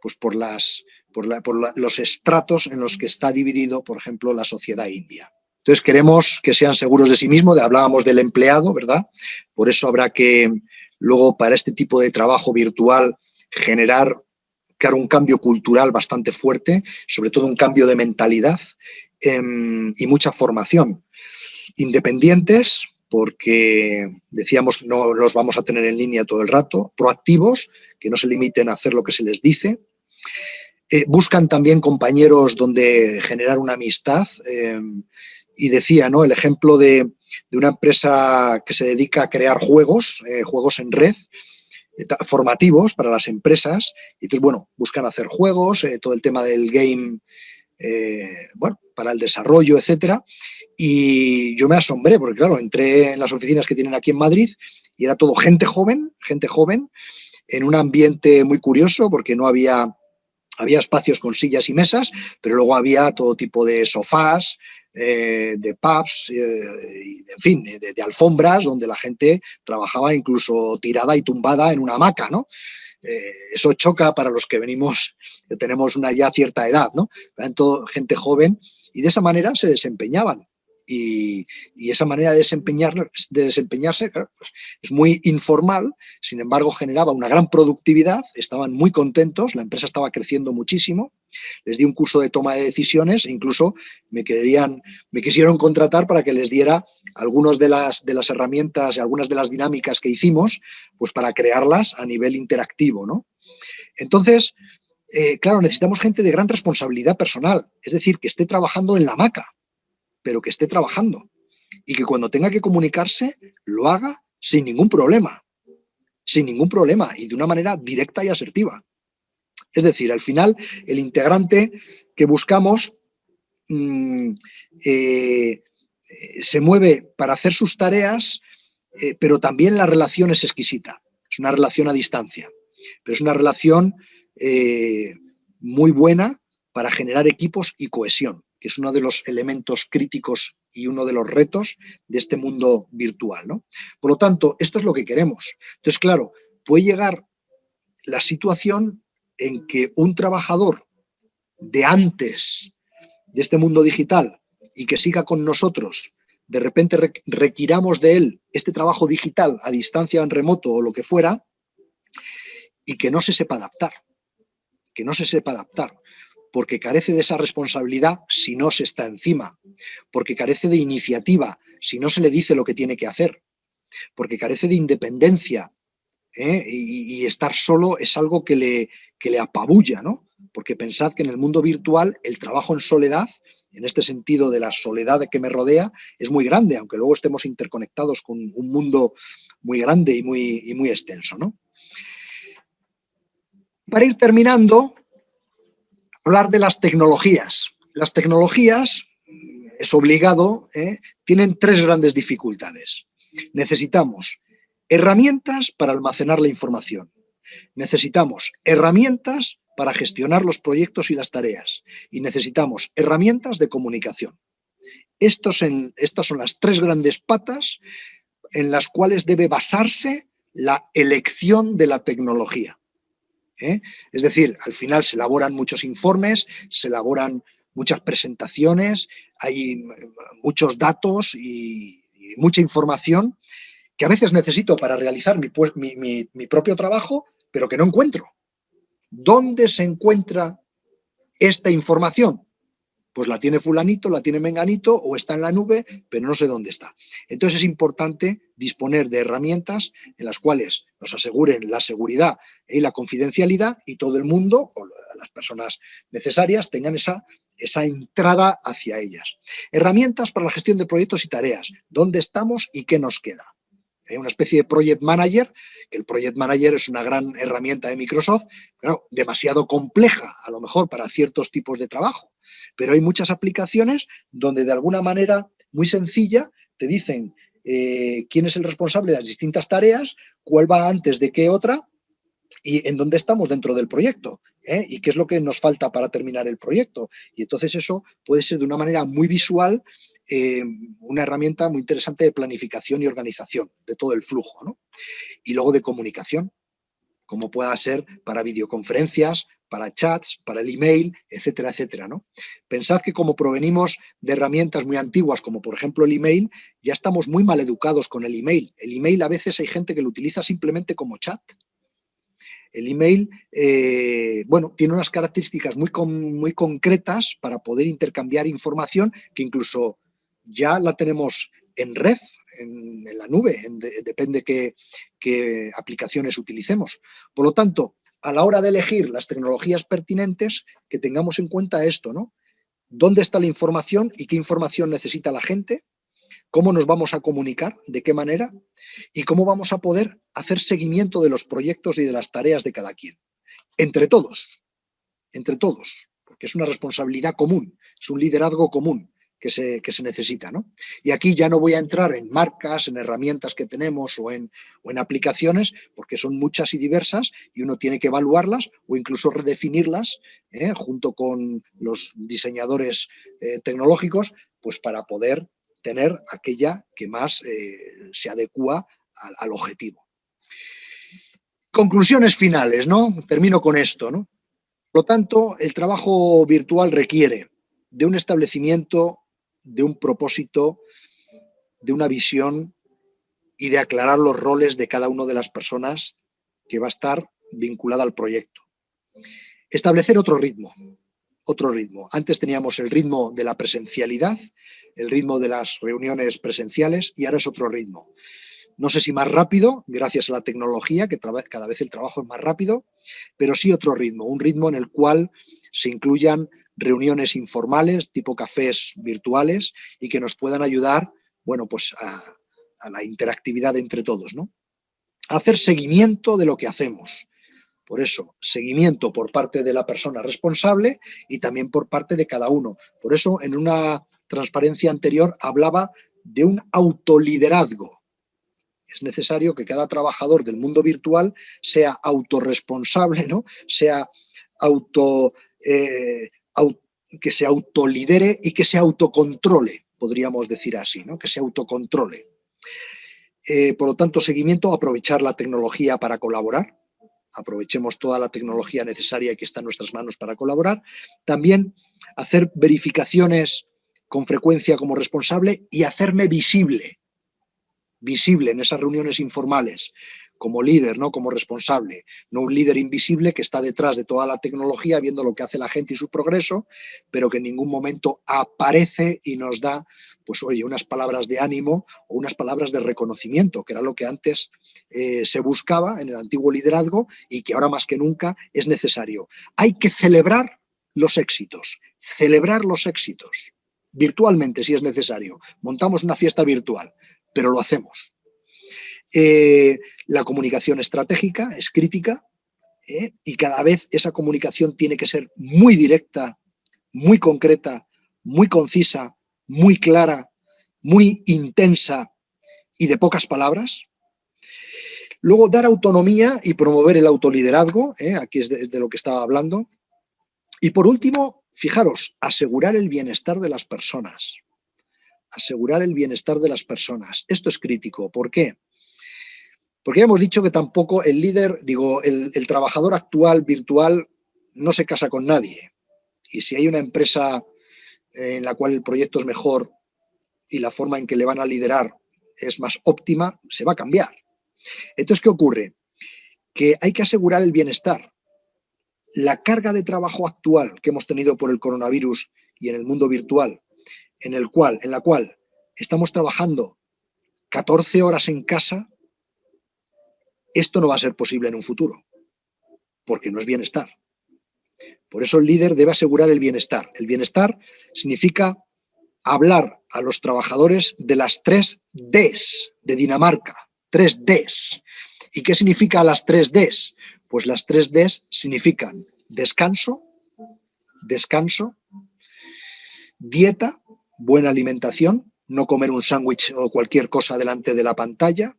Pues por los estratos en los que está dividido, por ejemplo, la sociedad india. Entonces queremos que sean seguros de sí mismos, hablábamos del empleado, ¿verdad? Por eso habrá que luego, para este tipo de trabajo virtual, generar un cambio cultural bastante fuerte, sobre todo un cambio de mentalidad y mucha formación. Independientes, porque decíamos no los vamos a tener en línea todo el rato, proactivos, que no se limiten a hacer lo que se les dice, Buscan también compañeros donde generar una amistad. Y decía, ¿no?, el ejemplo de una empresa que se dedica a crear juegos, juegos en red, formativos para las empresas. Y entonces, bueno, buscan hacer juegos, todo el tema del game, bueno, para el desarrollo, etcétera. Y yo me asombré, porque claro, entré en las oficinas que tienen aquí en Madrid y era todo gente joven, en un ambiente muy curioso, porque no había espacios con sillas y mesas, pero luego había todo tipo de sofás, de pubs, en fin, de alfombras, donde la gente trabajaba incluso tirada y tumbada en una hamaca, ¿no? Eso choca para los que venimos, que tenemos una ya cierta edad, ¿no? Eran todo gente joven y de esa manera se desempeñaban. Y esa manera de desempeñarse, claro, pues es muy informal, sin embargo generaba una gran productividad, estaban muy contentos, la empresa estaba creciendo muchísimo, les di un curso de toma de decisiones, incluso me quisieron contratar para que les diera algunas de las herramientas y algunas de las dinámicas que hicimos, pues para crearlas a nivel interactivo, ¿no? Entonces, claro, necesitamos gente de gran responsabilidad personal, es decir, que esté trabajando en la hamaca, pero que esté trabajando y que cuando tenga que comunicarse lo haga sin ningún problema y de una manera directa y asertiva. Es decir, al final el integrante que buscamos se mueve para hacer sus tareas, pero también la relación es exquisita. Es una relación a distancia, pero es una relación muy buena para generar equipos y cohesión, que es uno de los elementos críticos y uno de los retos de este mundo virtual, ¿no? Por lo tanto, esto es lo que queremos. Entonces, claro, puede llegar la situación en que un trabajador de antes de este mundo digital y que siga con nosotros, de repente requiramos de él este trabajo digital a distancia, en remoto o lo que fuera, y que no se sepa adaptar, porque carece de esa responsabilidad si no se está encima, porque carece de iniciativa si no se le dice lo que tiene que hacer, porque carece de independencia, y estar solo es algo que le apabulla, ¿no? Porque pensad que en el mundo virtual el trabajo en soledad, en este sentido de la soledad que me rodea, es muy grande, aunque luego estemos interconectados con un mundo muy grande y muy extenso, ¿no? Para ir terminando, hablar de las tecnologías. Las tecnologías, es obligado, tienen tres grandes dificultades. Necesitamos herramientas para almacenar la información. Necesitamos herramientas para gestionar los proyectos y las tareas. Y necesitamos herramientas de comunicación. Estas son las tres grandes patas en las cuales debe basarse la elección de la tecnología. Es decir, al final se elaboran muchos informes, se elaboran muchas presentaciones, hay muchos datos y mucha información que a veces necesito para realizar mi propio trabajo, pero que no encuentro. ¿Dónde se encuentra esta información? Pues la tiene fulanito, la tiene menganito o está en la nube, pero no sé dónde está. Entonces es importante disponer de herramientas en las cuales nos aseguren la seguridad y la confidencialidad y todo el mundo o las personas necesarias tengan esa entrada hacia ellas. Herramientas para la gestión de proyectos y tareas. ¿Dónde estamos y qué nos queda? Una especie de Project Manager, que el Project Manager es una gran herramienta de Microsoft, claro, demasiado compleja a lo mejor para ciertos tipos de trabajo, pero hay muchas aplicaciones donde de alguna manera muy sencilla te dicen quién es el responsable de las distintas tareas, cuál va antes de qué otra y en dónde estamos dentro del proyecto, y qué es lo que nos falta para terminar el proyecto. Y entonces eso puede ser de una manera muy visual, una herramienta muy interesante de planificación y organización de todo el flujo, ¿no? Y luego de comunicación, como pueda ser para videoconferencias, para chats, para el email, etcétera, etcétera, ¿no? Pensad que como provenimos de herramientas muy antiguas, como por ejemplo el email, ya estamos muy mal educados con el email. El email a veces hay gente que lo utiliza simplemente como chat. El email, bueno, tiene unas características muy concretas para poder intercambiar información que incluso ya la tenemos en red, en la nube, depende qué aplicaciones utilicemos. Por lo tanto, a la hora de elegir las tecnologías pertinentes, que tengamos en cuenta esto, ¿no? ¿Dónde está la información y qué información necesita la gente? ¿Cómo nos vamos a comunicar? ¿De qué manera? ¿Y cómo vamos a poder hacer seguimiento de los proyectos y de las tareas de cada quien? Entre todos, porque es una responsabilidad común, es un liderazgo común que se necesita, ¿no? Y aquí ya no voy a entrar en marcas, en herramientas que tenemos o en aplicaciones, porque son muchas y diversas y uno tiene que evaluarlas o incluso redefinirlas junto con los diseñadores tecnológicos, pues para poder tener aquella que más se adecua al objetivo. Conclusiones finales, ¿no? Termino con esto, ¿no? Por lo tanto, el trabajo virtual requiere de un establecimiento, de un propósito, de una visión y de aclarar los roles de cada una de las personas que va a estar vinculada al proyecto. Establecer otro ritmo. Antes teníamos el ritmo de la presencialidad, el ritmo de las reuniones presenciales y ahora es otro ritmo. No sé si más rápido, gracias a la tecnología, que cada vez el trabajo es más rápido, pero sí otro ritmo, un ritmo en el cual se incluyan reuniones informales, tipo cafés virtuales, y que nos puedan ayudar, bueno, pues a la interactividad entre todos, ¿no? Hacer seguimiento de lo que hacemos. Por eso, seguimiento por parte de la persona responsable y también por parte de cada uno. Por eso, en una transparencia anterior hablaba de un autoliderazgo. Es necesario que cada trabajador del mundo virtual sea autorresponsable, ¿no? Sea que se autolidere y que se autocontrole, podríamos decir así, ¿no? Que se autocontrole. Por lo tanto, seguimiento, aprovechar la tecnología para colaborar. Aprovechemos toda la tecnología necesaria que está en nuestras manos para colaborar. También hacer verificaciones con frecuencia como responsable y hacerme visible en esas reuniones informales, como líder, ¿no? Como responsable, no un líder invisible que está detrás de toda la tecnología viendo lo que hace la gente y su progreso, pero que en ningún momento aparece y nos da, pues oye, unas palabras de ánimo o unas palabras de reconocimiento, que era lo que antes se buscaba en el antiguo liderazgo y que ahora más que nunca es necesario. Hay que celebrar los éxitos, virtualmente si es necesario. Montamos una fiesta virtual, pero lo hacemos. La comunicación estratégica es crítica y cada vez esa comunicación tiene que ser muy directa, muy concreta, muy concisa, muy clara, muy intensa y de pocas palabras. Luego, dar autonomía y promover el autoliderazgo, aquí es de lo que estaba hablando. Y por último, fijaros, asegurar el bienestar de las personas. Asegurar el bienestar de las personas. Esto es crítico. ¿Por qué? Porque ya hemos dicho que tampoco el líder, el trabajador actual virtual no se casa con nadie. Y si hay una empresa en la cual el proyecto es mejor y la forma en que le van a liderar es más óptima, se va a cambiar. Entonces, ¿qué ocurre? Que hay que asegurar el bienestar. La carga de trabajo actual que hemos tenido por el coronavirus y en el mundo virtual, en la cual estamos trabajando 14 horas en casa, esto no va a ser posible en un futuro, porque no es bienestar. Por eso el líder debe asegurar el bienestar. El bienestar significa hablar a los trabajadores de las 3 Ds de Dinamarca. 3 Ds. ¿Y qué significa las 3 Ds? Pues las 3 Ds significan descanso, dieta, buena alimentación, no comer un sándwich o cualquier cosa delante de la pantalla,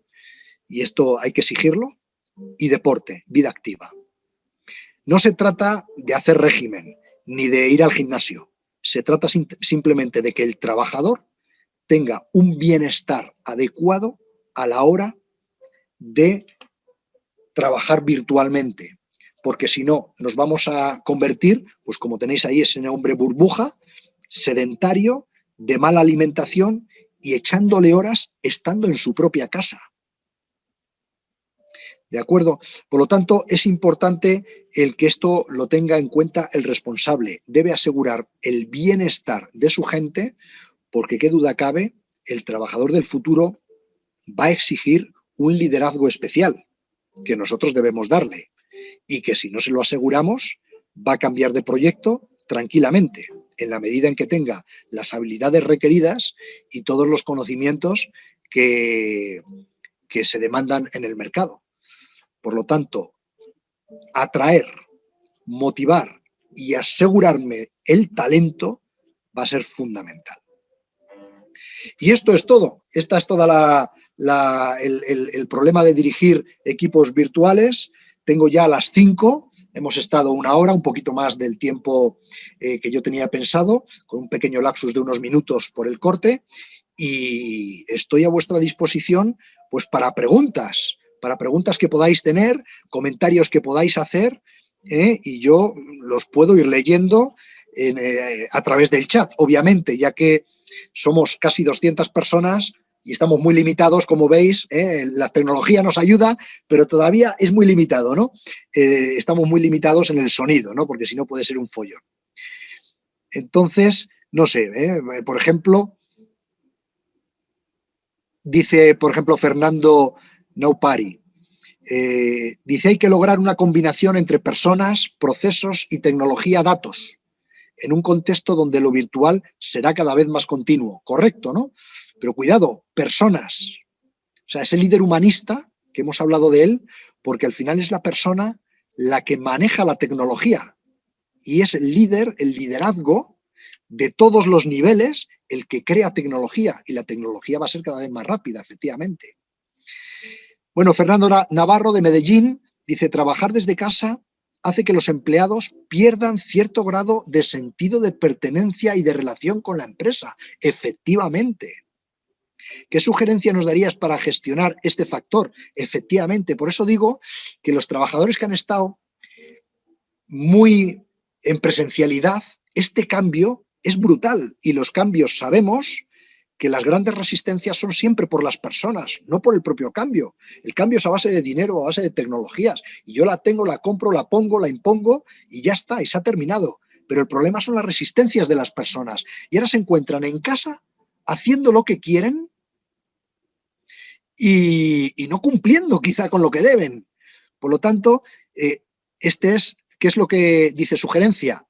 y esto hay que exigirlo, y deporte, vida activa. No se trata de hacer régimen ni de ir al gimnasio. Se trata simplemente de que el trabajador tenga un bienestar adecuado a la hora de trabajar virtualmente, porque si no nos vamos a convertir, pues como tenéis ahí, ese hombre burbuja, sedentario, de mala alimentación y echándole horas estando en su propia casa. ¿De acuerdo? Por lo tanto, es importante el que esto lo tenga en cuenta el responsable. Debe asegurar el bienestar de su gente, porque qué duda cabe, el trabajador del futuro va a exigir un liderazgo especial que nosotros debemos darle. y que si no se lo aseguramos va a cambiar de proyecto tranquilamente, en la medida en que tenga las habilidades requeridas y todos los conocimientos que se demandan en el mercado. Por lo tanto, atraer, motivar y asegurarme el talento va a ser fundamental. Y esto es todo. Esta es toda el problema de dirigir equipos virtuales. Tengo ya las 5, hemos estado 1 hora, un poquito más del tiempo que yo tenía pensado, con un pequeño lapsus de unos minutos por el corte, y estoy a vuestra disposición pues para preguntas que podáis tener, comentarios que podáis hacer, y yo los puedo ir leyendo a través del chat, obviamente, ya que somos casi 200 personas y estamos muy limitados, como veis, la tecnología nos ayuda, pero todavía es muy limitado, ¿no? Estamos muy limitados en el sonido, ¿no? Porque si no puede ser un follón. Entonces, no sé, por ejemplo, dice, por ejemplo, Fernando Naupari, dice, hay que lograr una combinación entre personas, procesos y tecnología datos, en un contexto donde lo virtual será cada vez más continuo. Correcto, ¿no? Pero cuidado, personas. O sea, ese líder humanista que hemos hablado de él, porque al final es la persona la que maneja la tecnología y es el líder, el liderazgo de todos los niveles, el que crea tecnología, y la tecnología va a ser cada vez más rápida, efectivamente. Bueno, Fernando Navarro de Medellín dice, trabajar desde casa hace que los empleados pierdan cierto grado de sentido de pertenencia y de relación con la empresa. Efectivamente. ¿Qué sugerencia nos darías para gestionar este factor? Efectivamente, por eso digo que los trabajadores que han estado muy en presencialidad, este cambio es brutal, y los cambios sabemos que las grandes resistencias son siempre por las personas, no por el propio cambio. El cambio es a base de dinero, a base de tecnologías, y yo la tengo, la compro, la pongo, la impongo y ya está, y se ha terminado. Pero el problema son las resistencias de las personas, y ahora se encuentran en casa haciendo lo que quieren y no cumpliendo quizá con lo que deben. Por lo tanto, ¿qué es lo que dice sugerencia?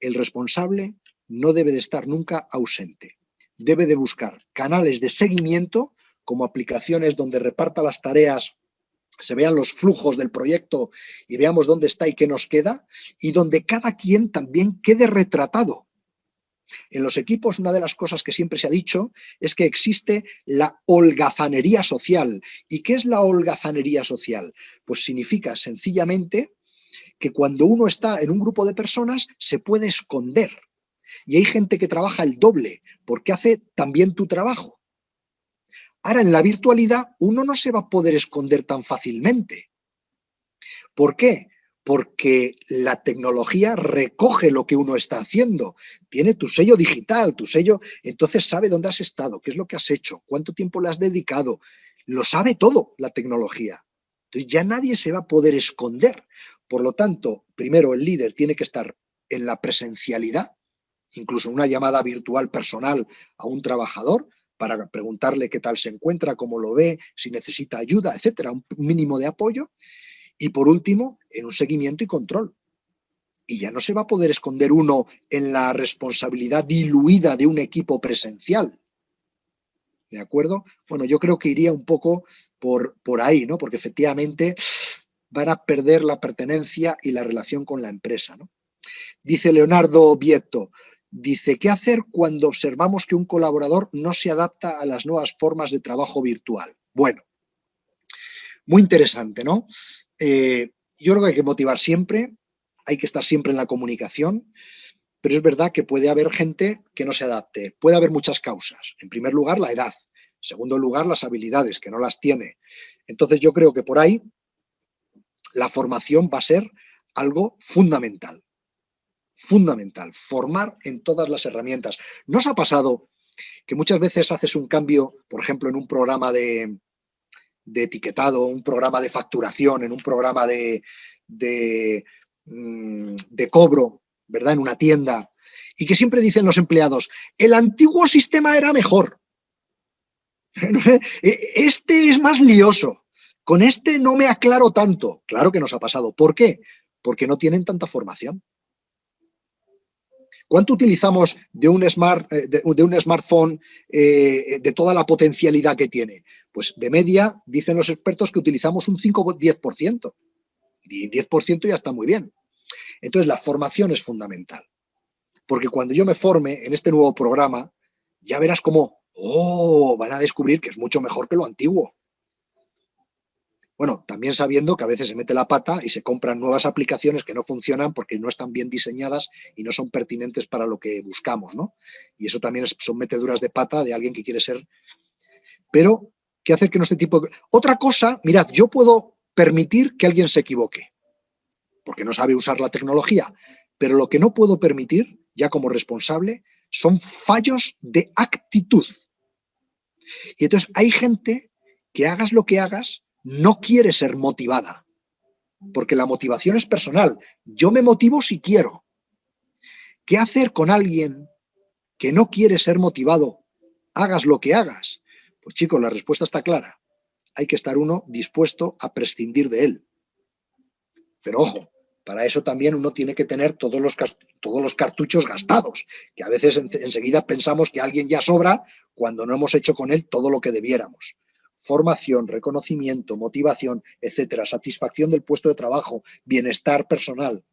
El responsable no debe de estar nunca ausente. Debe de buscar canales de seguimiento, como aplicaciones donde reparta las tareas, se vean los flujos del proyecto y veamos dónde está y qué nos queda, y donde cada quien también quede retratado. En los equipos, una de las cosas que siempre se ha dicho es que existe la holgazanería social. ¿Y qué es la holgazanería social? Pues significa sencillamente que cuando uno está en un grupo de personas se puede esconder. Y hay gente que trabaja el doble porque hace también tu trabajo. Ahora, en la virtualidad, uno no se va a poder esconder tan fácilmente. ¿Por qué? Porque la tecnología recoge lo que uno está haciendo. Tiene tu sello digital, tu sello, entonces sabe dónde has estado, qué es lo que has hecho, cuánto tiempo le has dedicado. Lo sabe todo la tecnología. Entonces ya nadie se va a poder esconder. Por lo tanto, primero el líder tiene que estar en la presencialidad, incluso una llamada virtual personal a un trabajador para preguntarle qué tal se encuentra, cómo lo ve, si necesita ayuda, etcétera, un mínimo de apoyo. Y por último, en un seguimiento y control. Y ya no se va a poder esconder uno en la responsabilidad diluida de un equipo presencial. ¿De acuerdo? Bueno, yo creo que iría un poco por ahí, ¿no? Porque efectivamente van a perder la pertenencia y la relación con la empresa, ¿no? Dice Leonardo Vietto, dice, ¿qué hacer cuando observamos que un colaborador no se adapta a las nuevas formas de trabajo virtual? Bueno, muy interesante, ¿no? Yo creo que hay que motivar siempre, hay que estar siempre en la comunicación, pero es verdad que puede haber gente que no se adapte. Puede haber muchas causas. En primer lugar, la edad. En segundo lugar, las habilidades, que no las tiene. Entonces yo creo que por ahí la formación va a ser algo fundamental. Fundamental. Formar en todas las herramientas. ¿No os ha pasado que muchas veces haces un cambio, por ejemplo, en un programa de etiquetado, un programa de facturación, en un programa de cobro, ¿verdad? En una tienda, y que siempre dicen los empleados, el antiguo sistema era mejor. Este es más lioso. Con este no me aclaro tanto. Claro que nos ha pasado. ¿Por qué? porque no tienen tanta formación. ¿Cuánto utilizamos de un smartphone, de toda la potencialidad que tiene? Pues de media, dicen los expertos que utilizamos un 5 o 10%. Y 10% ya está muy bien. Entonces, la formación es fundamental. Porque cuando yo me forme en este nuevo programa, ya verás cómo, van a descubrir que es mucho mejor que lo antiguo. Bueno, también sabiendo que a veces se mete la pata y se compran nuevas aplicaciones que no funcionan porque no están bien diseñadas y no son pertinentes para lo que buscamos, ¿no? Y eso también son meteduras de pata de alguien que quiere ser. Pero, ¿qué hacer que no este tipo de... Otra cosa, mirad, yo puedo permitir que alguien se equivoque, porque no sabe usar la tecnología, pero lo que no puedo permitir, ya como responsable, son fallos de actitud. Y entonces hay gente que hagas lo que hagas, no quiere ser motivada, porque la motivación es personal. Yo me motivo si quiero. ¿Qué hacer con alguien que no quiere ser motivado? Hagas lo que hagas. Pues chicos, la respuesta está clara. Hay que estar uno dispuesto a prescindir de él. Pero ojo, para eso también uno tiene que tener todos los cartuchos gastados, que a veces enseguida pensamos que alguien ya sobra cuando no hemos hecho con él todo lo que debiéramos. Formación, reconocimiento, motivación, etcétera, satisfacción del puesto de trabajo, bienestar personal.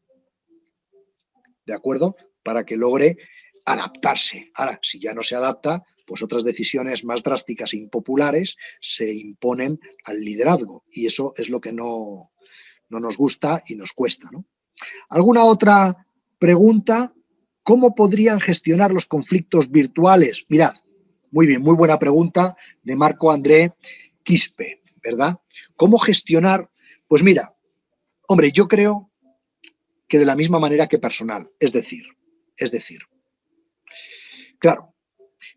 ¿De acuerdo? Para que logre adaptarse. Ahora, si ya no se adapta, pues otras decisiones más drásticas e impopulares se imponen al liderazgo. Y eso es lo que no nos gusta y nos cuesta, ¿no? ¿Alguna otra pregunta? ¿Cómo podrían gestionar los conflictos virtuales? Mirad, muy bien, muy buena pregunta de Marco André Quispe, ¿verdad? ¿Cómo gestionar? Pues mira, hombre, yo creo que de la misma manera que personal, es decir, claro,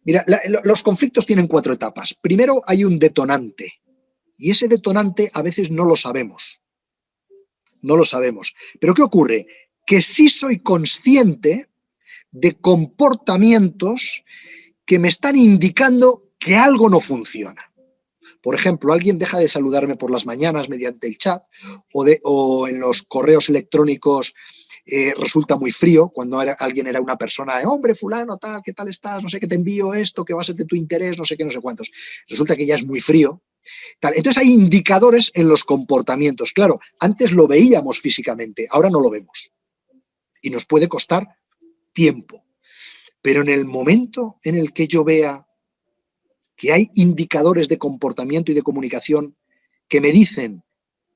mira, los conflictos tienen 4 etapas. Primero hay un detonante y ese detonante a veces no lo sabemos. No lo sabemos. Pero ¿qué ocurre? Que sí soy consciente de comportamientos que me están indicando que algo no funciona. Por ejemplo, alguien deja de saludarme por las mañanas mediante el chat o en los correos electrónicos resulta muy frío cuando alguien era una persona de hombre, fulano, tal, ¿qué tal estás? No sé qué te envío esto, que va a ser de tu interés, no sé qué, no sé cuántos. Resulta que ya es muy frío. Tal. Entonces hay indicadores en los comportamientos. Claro, antes lo veíamos físicamente, ahora no lo vemos. Y nos puede costar tiempo. Pero en el momento en el que yo vea que hay indicadores de comportamiento y de comunicación que me dicen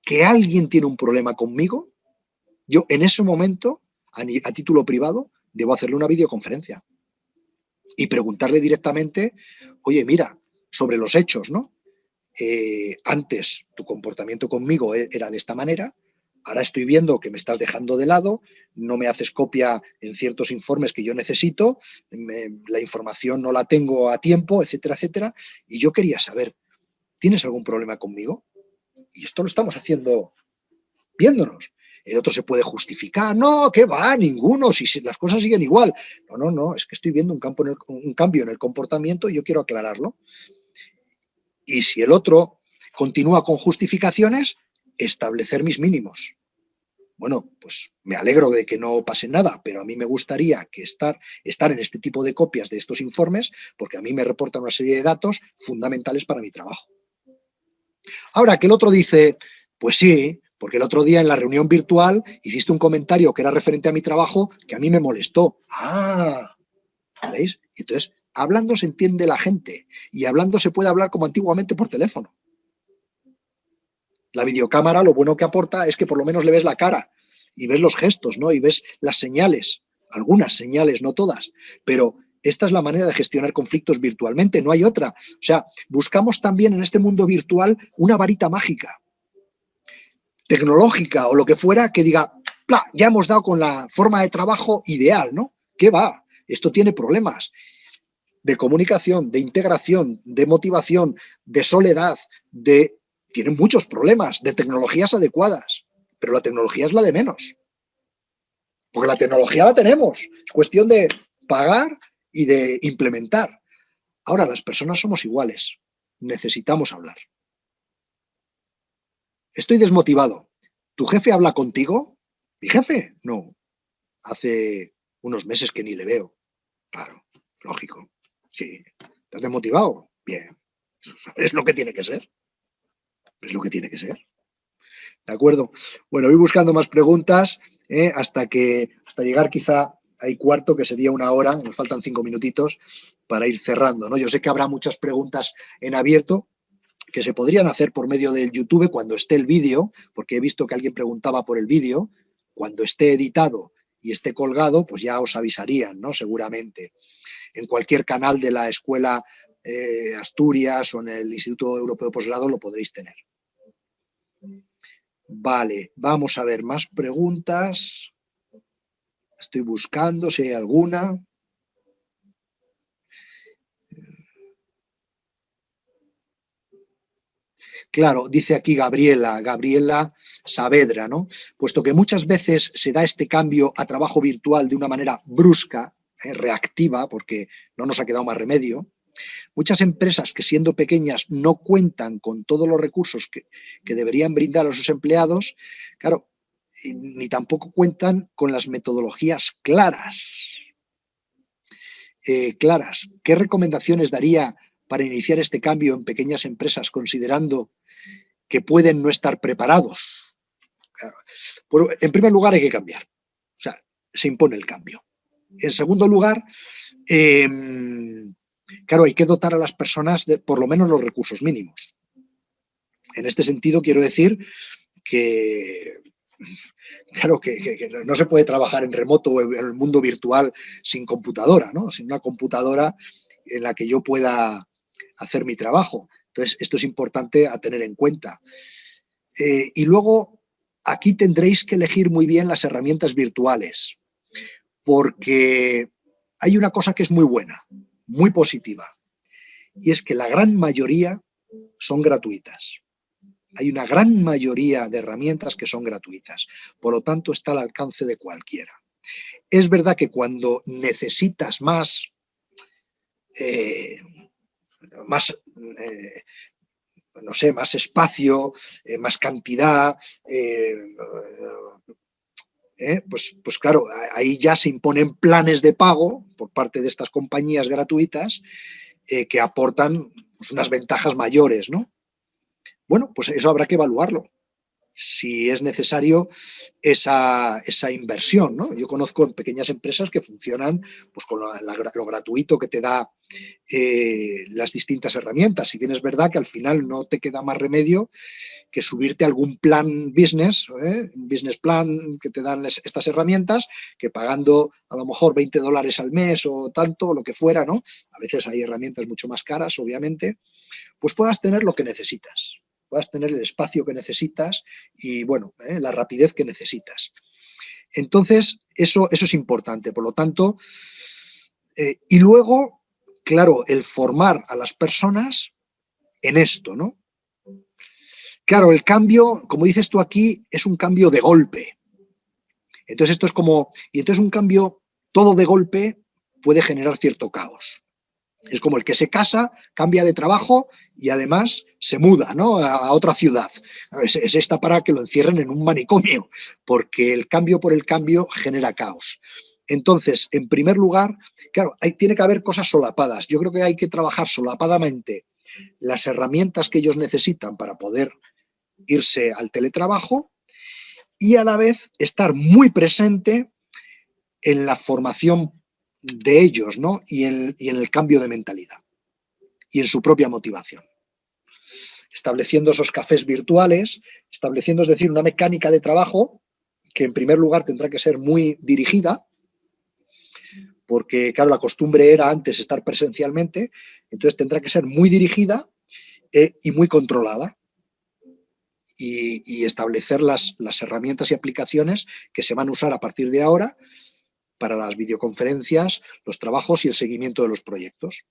que alguien tiene un problema conmigo, yo en ese momento, a título privado, debo hacerle una videoconferencia y preguntarle directamente, oye, mira, sobre los hechos, ¿no? Antes tu comportamiento conmigo era de esta manera, ahora estoy viendo que me estás dejando de lado, no me haces copia en ciertos informes que yo necesito, la información no la tengo a tiempo, etcétera, etcétera, y yo quería saber, ¿tienes algún problema conmigo? Y esto lo estamos haciendo viéndonos. El otro se puede justificar, no, ¿qué va? Ninguno, si las cosas siguen igual. No, es que estoy viendo un cambio en el comportamiento y yo quiero aclararlo. Y si el otro continúa con justificaciones, establecer mis mínimos. Bueno, pues me alegro de que no pase nada, pero a mí me gustaría que estar en este tipo de copias de estos informes, porque a mí me reportan una serie de datos fundamentales para mi trabajo. Ahora, que el otro dice, pues sí, porque el otro día en la reunión virtual hiciste un comentario que era referente a mi trabajo que a mí me molestó. Ah, ¿veis? Entonces, hablando se entiende la gente y hablando se puede hablar como antiguamente por teléfono. La videocámara lo bueno que aporta es que por lo menos le ves la cara y ves los gestos, ¿no? Y ves las señales, algunas señales, no todas, pero esta es la manera de gestionar conflictos virtualmente, no hay otra. O sea, buscamos también en este mundo virtual una varita mágica, tecnológica o lo que fuera, que diga, ¡pla!, ya hemos dado con la forma de trabajo ideal, ¿no? ¿Qué va? Esto tiene problemas de comunicación, de integración, de motivación, de soledad, tienen muchos problemas, de tecnologías adecuadas, pero la tecnología es la de menos. Porque la tecnología la tenemos, es cuestión de pagar y de implementar. Ahora, las personas somos iguales, necesitamos hablar. Estoy desmotivado. ¿Tu jefe habla contigo? ¿Mi jefe? No. Hace unos meses que ni le veo. Claro, lógico. Sí. ¿Estás desmotivado? Bien. Es lo que tiene que ser. Es lo que tiene que ser. ¿De acuerdo? Bueno, voy buscando más preguntas hasta llegar quizá a cuarto, que sería una hora, nos faltan 5 minutitos para ir cerrando, ¿no? Yo sé que habrá muchas preguntas en abierto que se podrían hacer por medio del YouTube cuando esté el vídeo, porque he visto que alguien preguntaba por el vídeo. Cuando esté editado y esté colgado, pues ya os avisarían, ¿no? Seguramente. En cualquier canal de la Escuela Asturias o en el Instituto Europeo de Posgrado lo podréis tener. Vale, vamos a ver más preguntas. Estoy buscando si hay alguna. Claro, dice aquí Gabriela Saavedra, ¿no? Puesto que muchas veces se da este cambio a trabajo virtual de una manera brusca, reactiva, porque no nos ha quedado más remedio, muchas empresas que siendo pequeñas no cuentan con todos los recursos que deberían brindar a sus empleados, claro, ni tampoco cuentan con las metodologías claras. ¿Qué recomendaciones daría para iniciar este cambio en pequeñas empresas, considerando que pueden no estar preparados? Claro. Bueno, en primer lugar, hay que cambiar. O sea, se impone el cambio. En segundo lugar, claro, hay que dotar a las personas de por lo menos los recursos mínimos. En este sentido, quiero decir que, claro, que no se puede trabajar en remoto o en el mundo virtual sin computadora, ¿no? Sin una computadora en la que yo pueda hacer mi trabajo. Entonces, esto es importante a tener en cuenta. Y luego, aquí tendréis que elegir muy bien las herramientas virtuales, porque hay una cosa que es muy buena, muy positiva, y es que la gran mayoría son gratuitas. Hay una gran mayoría de herramientas que son gratuitas, por lo tanto está al alcance de cualquiera. Es verdad que cuando necesitas más no sé, más espacio, más cantidad, pues claro, ahí ya se imponen planes de pago por parte de estas compañías gratuitas que aportan pues, unas ventajas mayores, ¿no? Bueno, pues eso habrá que evaluarlo, si es necesario esa inversión, ¿no? Yo conozco pequeñas empresas que funcionan pues, con lo gratuito que te da las distintas herramientas. Si bien es verdad que al final no te queda más remedio que subirte a algún plan business, un business plan que te dan estas herramientas, que pagando a lo mejor $20 al mes o tanto, o lo que fuera, ¿no? A veces hay herramientas mucho más caras, obviamente, pues puedas tener lo que necesitas, puedas tener el espacio que necesitas y, bueno, la rapidez que necesitas. Entonces, eso es importante. Por lo tanto, y luego, claro, el formar a las personas en esto, ¿no? Claro, el cambio, como dices tú aquí, es un cambio de golpe. Entonces, esto es como, y entonces un cambio todo de golpe puede generar cierto caos. Es como el que se casa, cambia de trabajo y además se muda, ¿no? a otra ciudad. Es esta para que lo encierren en un manicomio, porque el cambio por el cambio genera caos. Entonces, en primer lugar, claro, tiene que haber cosas solapadas. Yo creo que hay que trabajar solapadamente las herramientas que ellos necesitan para poder irse al teletrabajo y a la vez estar muy presente en la formación de ellos, ¿no? y en el cambio de mentalidad y en su propia motivación. Estableciendo esos cafés virtuales, estableciendo, es decir, una mecánica de trabajo que en primer lugar tendrá que ser muy dirigida, porque claro, la costumbre era antes estar presencialmente, entonces tendrá que ser muy dirigida y muy controlada. Y establecer las herramientas y aplicaciones que se van a usar a partir de ahora para las videoconferencias, los trabajos y el seguimiento de los proyectos.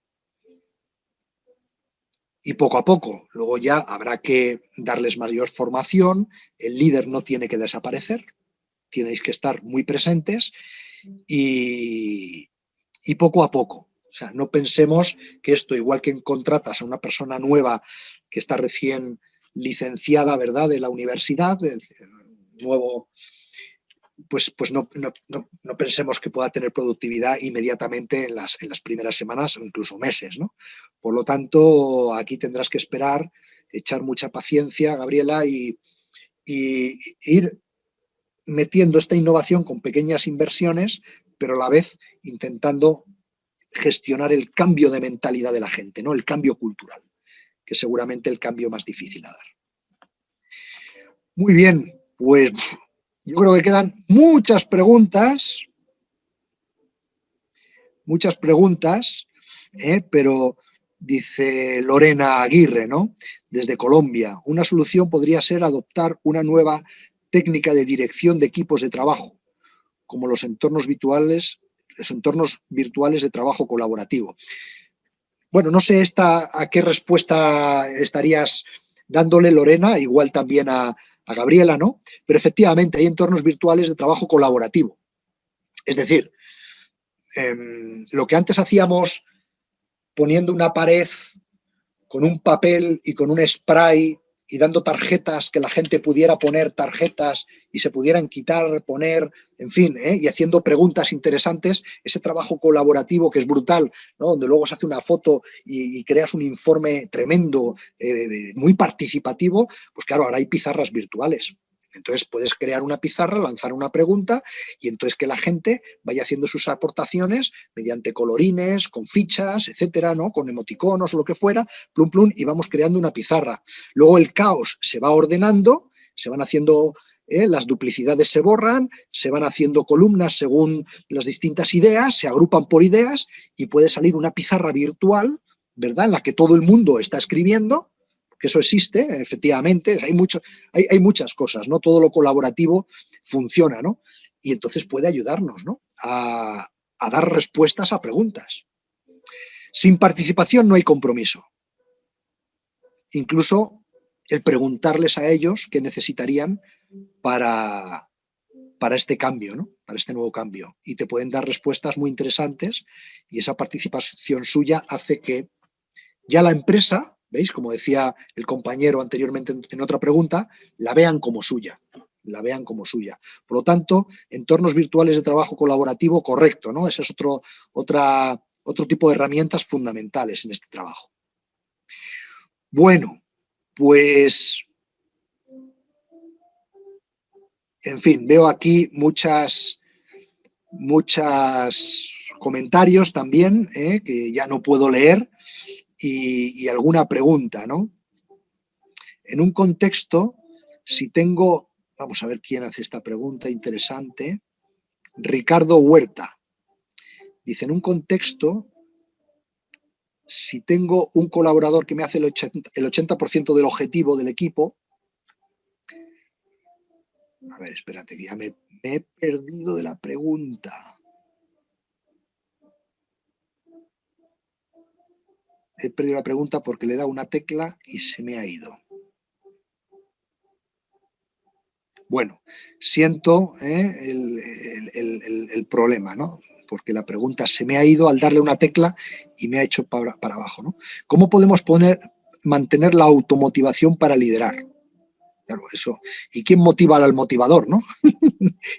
Y poco a poco, luego ya habrá que darles mayor formación, el líder no tiene que desaparecer, tenéis que estar muy presentes y poco a poco. O sea, no pensemos que esto, igual que contratas a una persona nueva que está recién licenciada, ¿verdad?, de la universidad, nuevo, pues no pensemos que pueda tener productividad inmediatamente en las primeras semanas o incluso meses, ¿no? Por lo tanto, aquí tendrás que esperar, echar mucha paciencia, Gabriela, y ir metiendo esta innovación con pequeñas inversiones, pero a la vez intentando gestionar el cambio de mentalidad de la gente, ¿no? El cambio cultural, que es seguramente el cambio más difícil a dar. Muy bien, pues yo creo que quedan muchas preguntas, pero dice Lorena Aguirre, ¿no? Desde Colombia, una solución podría ser adoptar una nueva técnica de dirección de equipos de trabajo, como los entornos virtuales de trabajo colaborativo. Bueno, no sé a qué respuesta estarías dándole, Lorena, igual también a Gabriela, ¿no? Pero efectivamente hay entornos virtuales de trabajo colaborativo. Es decir, lo que antes hacíamos poniendo una pared con un papel y con un spray y dando tarjetas, que la gente pudiera poner tarjetas y se pudieran quitar, poner, en fin, y haciendo preguntas interesantes, ese trabajo colaborativo que es brutal, ¿no? Donde luego se hace una foto y creas un informe tremendo, muy participativo, pues claro, ahora hay pizarras virtuales. Entonces puedes crear una pizarra, lanzar una pregunta y entonces que la gente vaya haciendo sus aportaciones mediante colorines, con fichas, etcétera, ¿no? Con emoticonos o lo que fuera, plum, plum, y vamos creando una pizarra. Luego el caos se va ordenando, se van haciendo, las duplicidades se borran, se van haciendo columnas según las distintas ideas, se agrupan por ideas y puede salir una pizarra virtual, ¿verdad? En la que todo el mundo está escribiendo, que eso existe, efectivamente, hay muchas cosas, ¿no? Todo lo colaborativo funciona, ¿no? Y entonces puede ayudarnos, ¿no? A dar respuestas a preguntas. Sin participación no hay compromiso. Incluso el preguntarles a ellos qué necesitarían para este cambio, ¿no? Para este nuevo cambio. Y te pueden dar respuestas muy interesantes y esa participación suya hace que ya la empresa, ¿veis? Como decía el compañero anteriormente en otra pregunta, la vean como suya. La vean como suya. Por lo tanto, entornos virtuales de trabajo colaborativo, correcto, ¿no? Ese es otro tipo de herramientas fundamentales en este trabajo. Bueno, pues, en fin, veo aquí muchos comentarios también, que ya no puedo leer, y alguna pregunta, ¿no? En un contexto, si tengo, vamos a ver quién hace esta pregunta interesante, Ricardo Huerta, dice, en un contexto, si tengo un colaborador que me hace el 80% del objetivo del equipo, a ver, espérate, que ya me he perdido de la pregunta. He perdido la pregunta porque le he dado una tecla y se me ha ido. Bueno, siento el problema, ¿no? Porque la pregunta se me ha ido al darle una tecla y me ha hecho para abajo, ¿no? ¿Cómo podemos mantener la automotivación para liderar? Claro, eso. ¿Y quién motiva al motivador, no?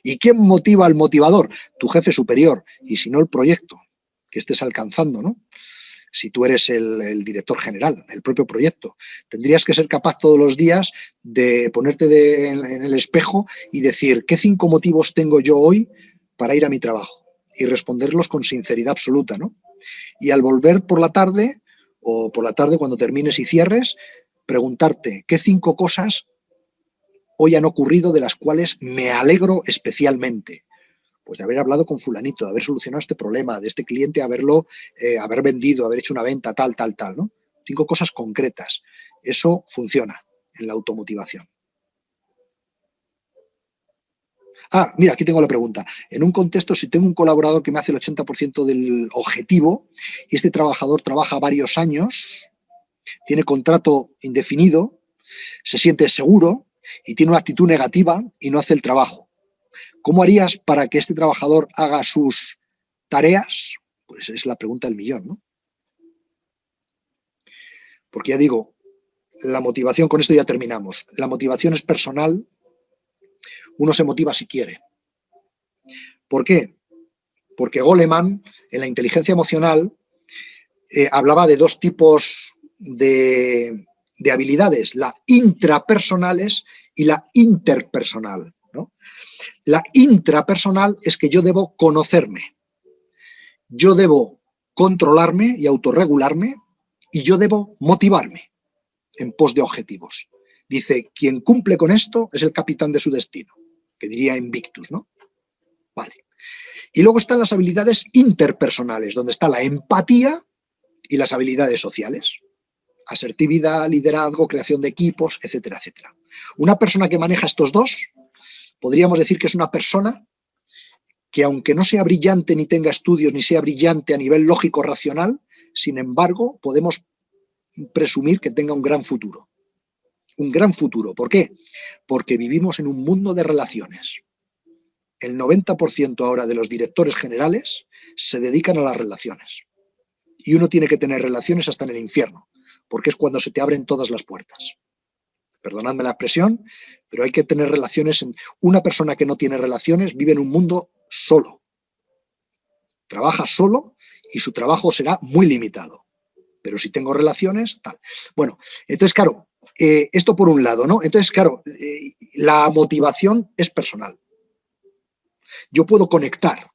¿Y quién motiva al motivador? Tu jefe superior. Y si no, el proyecto que estés alcanzando, ¿no? Si tú eres el director general, el propio proyecto. Tendrías que ser capaz todos los días de ponerte en el espejo y decir, ¿qué 5 motivos tengo yo hoy para ir a mi trabajo? Y responderlos con sinceridad absoluta, ¿no? Y al volver por la tarde, o por la tarde cuando termines y cierres, preguntarte, ¿qué 5 cosas hoy han ocurrido de las cuales me alegro especialmente? Pues de haber hablado con fulanito, de haber solucionado este problema, de este cliente, haber vendido, haber hecho una venta, tal, ¿no? 5 cosas concretas. Eso funciona en la automotivación. Mira, aquí tengo la pregunta. En un contexto, si tengo un colaborador que me hace el 80% del objetivo y este trabajador trabaja varios años, tiene contrato indefinido, se siente seguro y tiene una actitud negativa y no hace el trabajo, ¿cómo harías para que este trabajador haga sus tareas? Pues es la pregunta del millón, ¿no? Porque ya digo, la motivación, con esto ya terminamos, la motivación es personal, uno se motiva si quiere. ¿Por qué? Porque Goleman, en la inteligencia emocional, hablaba de dos tipos de habilidades, la intrapersonales y la interpersonal, ¿no? La intrapersonal es que yo debo conocerme, yo debo controlarme y autorregularme y yo debo motivarme en pos de objetivos. Dice, quien cumple con esto es el capitán de su destino, que diría Invictus, ¿no? Vale. Y luego están las habilidades interpersonales, donde está la empatía y las habilidades sociales. Asertividad, liderazgo, creación de equipos, etcétera, etcétera. Una persona que maneja estos dos, podríamos decir que es una persona que, aunque no sea brillante ni tenga estudios, ni sea brillante a nivel lógico-racional, sin embargo, podemos presumir que tenga un gran futuro. Un gran futuro. ¿Por qué? Porque vivimos en un mundo de relaciones. El 90% ahora de los directores generales se dedican a las relaciones. Y uno tiene que tener relaciones hasta en el infierno, porque es cuando se te abren todas las puertas. Perdonadme la expresión, pero hay que tener relaciones. Una persona que no tiene relaciones vive en un mundo solo. Trabaja solo y su trabajo será muy limitado. Pero si tengo relaciones, tal. Bueno, entonces, claro, esto por un lado, ¿no? Entonces, claro, la motivación es personal. Yo puedo conectar.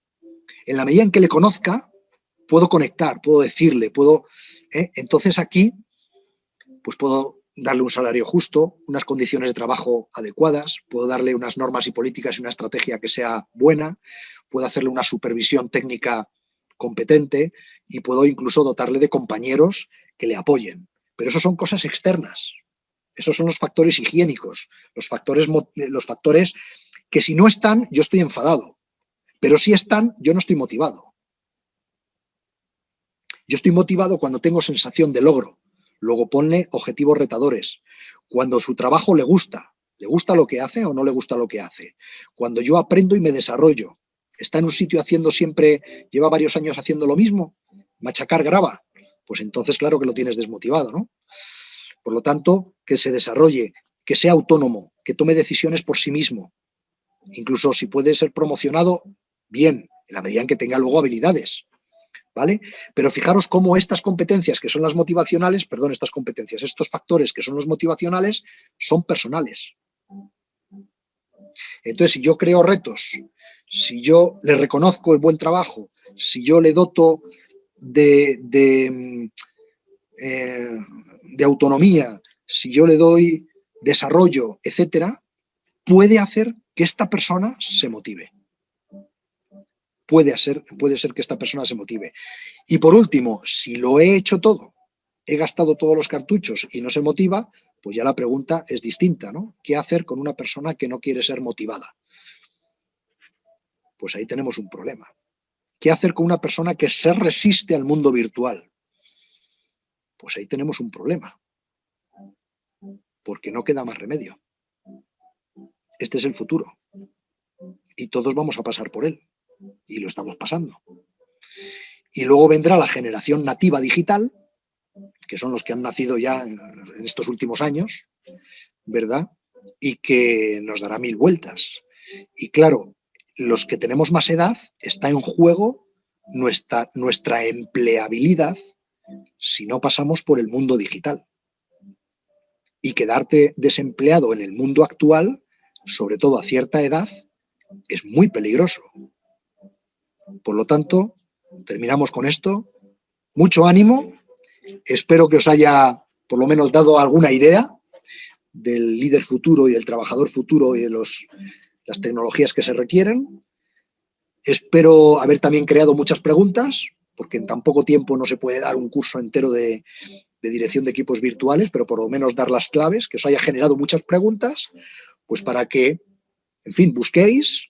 En la medida en que le conozca, puedo conectar, puedo decirle, puedo... Entonces aquí, pues puedo darle un salario justo, unas condiciones de trabajo adecuadas, puedo darle unas normas y políticas y una estrategia que sea buena, puedo hacerle una supervisión técnica competente y puedo incluso dotarle de compañeros que le apoyen. Pero eso son cosas externas. Esos son los factores higiénicos, los factores que si no están, yo estoy enfadado. Pero si están, yo no estoy motivado. Yo estoy motivado cuando tengo sensación de logro. Luego ponle objetivos retadores. Cuando su trabajo le gusta lo que hace o no le gusta lo que hace. Cuando yo aprendo y me desarrollo. Está en un sitio haciendo siempre, lleva varios años haciendo lo mismo, machacar grava. Pues entonces claro que lo tienes desmotivado, ¿no? Por lo tanto, que se desarrolle, que sea autónomo, que tome decisiones por sí mismo. Incluso si puede ser promocionado, bien, en la medida en que tenga luego habilidades. ¿Vale? Pero fijaros cómo estas competencias que son las motivacionales, perdón, estos factores que son los motivacionales, son personales. Entonces, si yo creo retos, si yo le reconozco el buen trabajo, si yo le doto de autonomía, si yo le doy desarrollo, etcétera, puede hacer que esta persona se motive. Puede ser que esta persona se motive. Y por último, si lo he hecho todo, he gastado todos los cartuchos y no se motiva, pues ya la pregunta es distinta, ¿no? ¿Qué hacer con una persona que no quiere ser motivada? Pues ahí tenemos un problema. ¿Qué hacer con una persona que se resiste al mundo virtual? Pues ahí tenemos un problema. Porque no queda más remedio. Este es el futuro. Y todos vamos a pasar por él. Y lo estamos pasando. Y luego vendrá la generación nativa digital, que son los que han nacido ya en estos últimos años, ¿verdad? Y que nos dará mil vueltas. Y claro, los que tenemos más edad, está en juego nuestra empleabilidad si no pasamos por el mundo digital. Y quedarte desempleado en el mundo actual, sobre todo a cierta edad, es muy peligroso. Por lo tanto, terminamos con esto. Mucho ánimo. Espero que os haya por lo menos dado alguna idea del líder futuro y del trabajador futuro y de las tecnologías que se requieren. Espero haber también creado muchas preguntas, porque en tan poco tiempo no se puede dar un curso entero de dirección de equipos virtuales, pero por lo menos dar las claves, que os haya generado muchas preguntas, pues para que, en fin, busquéis,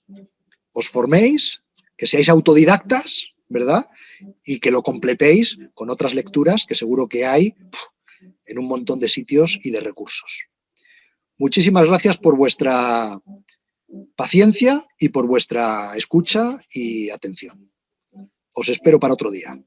os forméis, que seáis autodidactas, ¿verdad? Y que lo completéis con otras lecturas que seguro que hay en un montón de sitios y de recursos. Muchísimas gracias por vuestra paciencia y por vuestra escucha y atención. Os espero para otro día.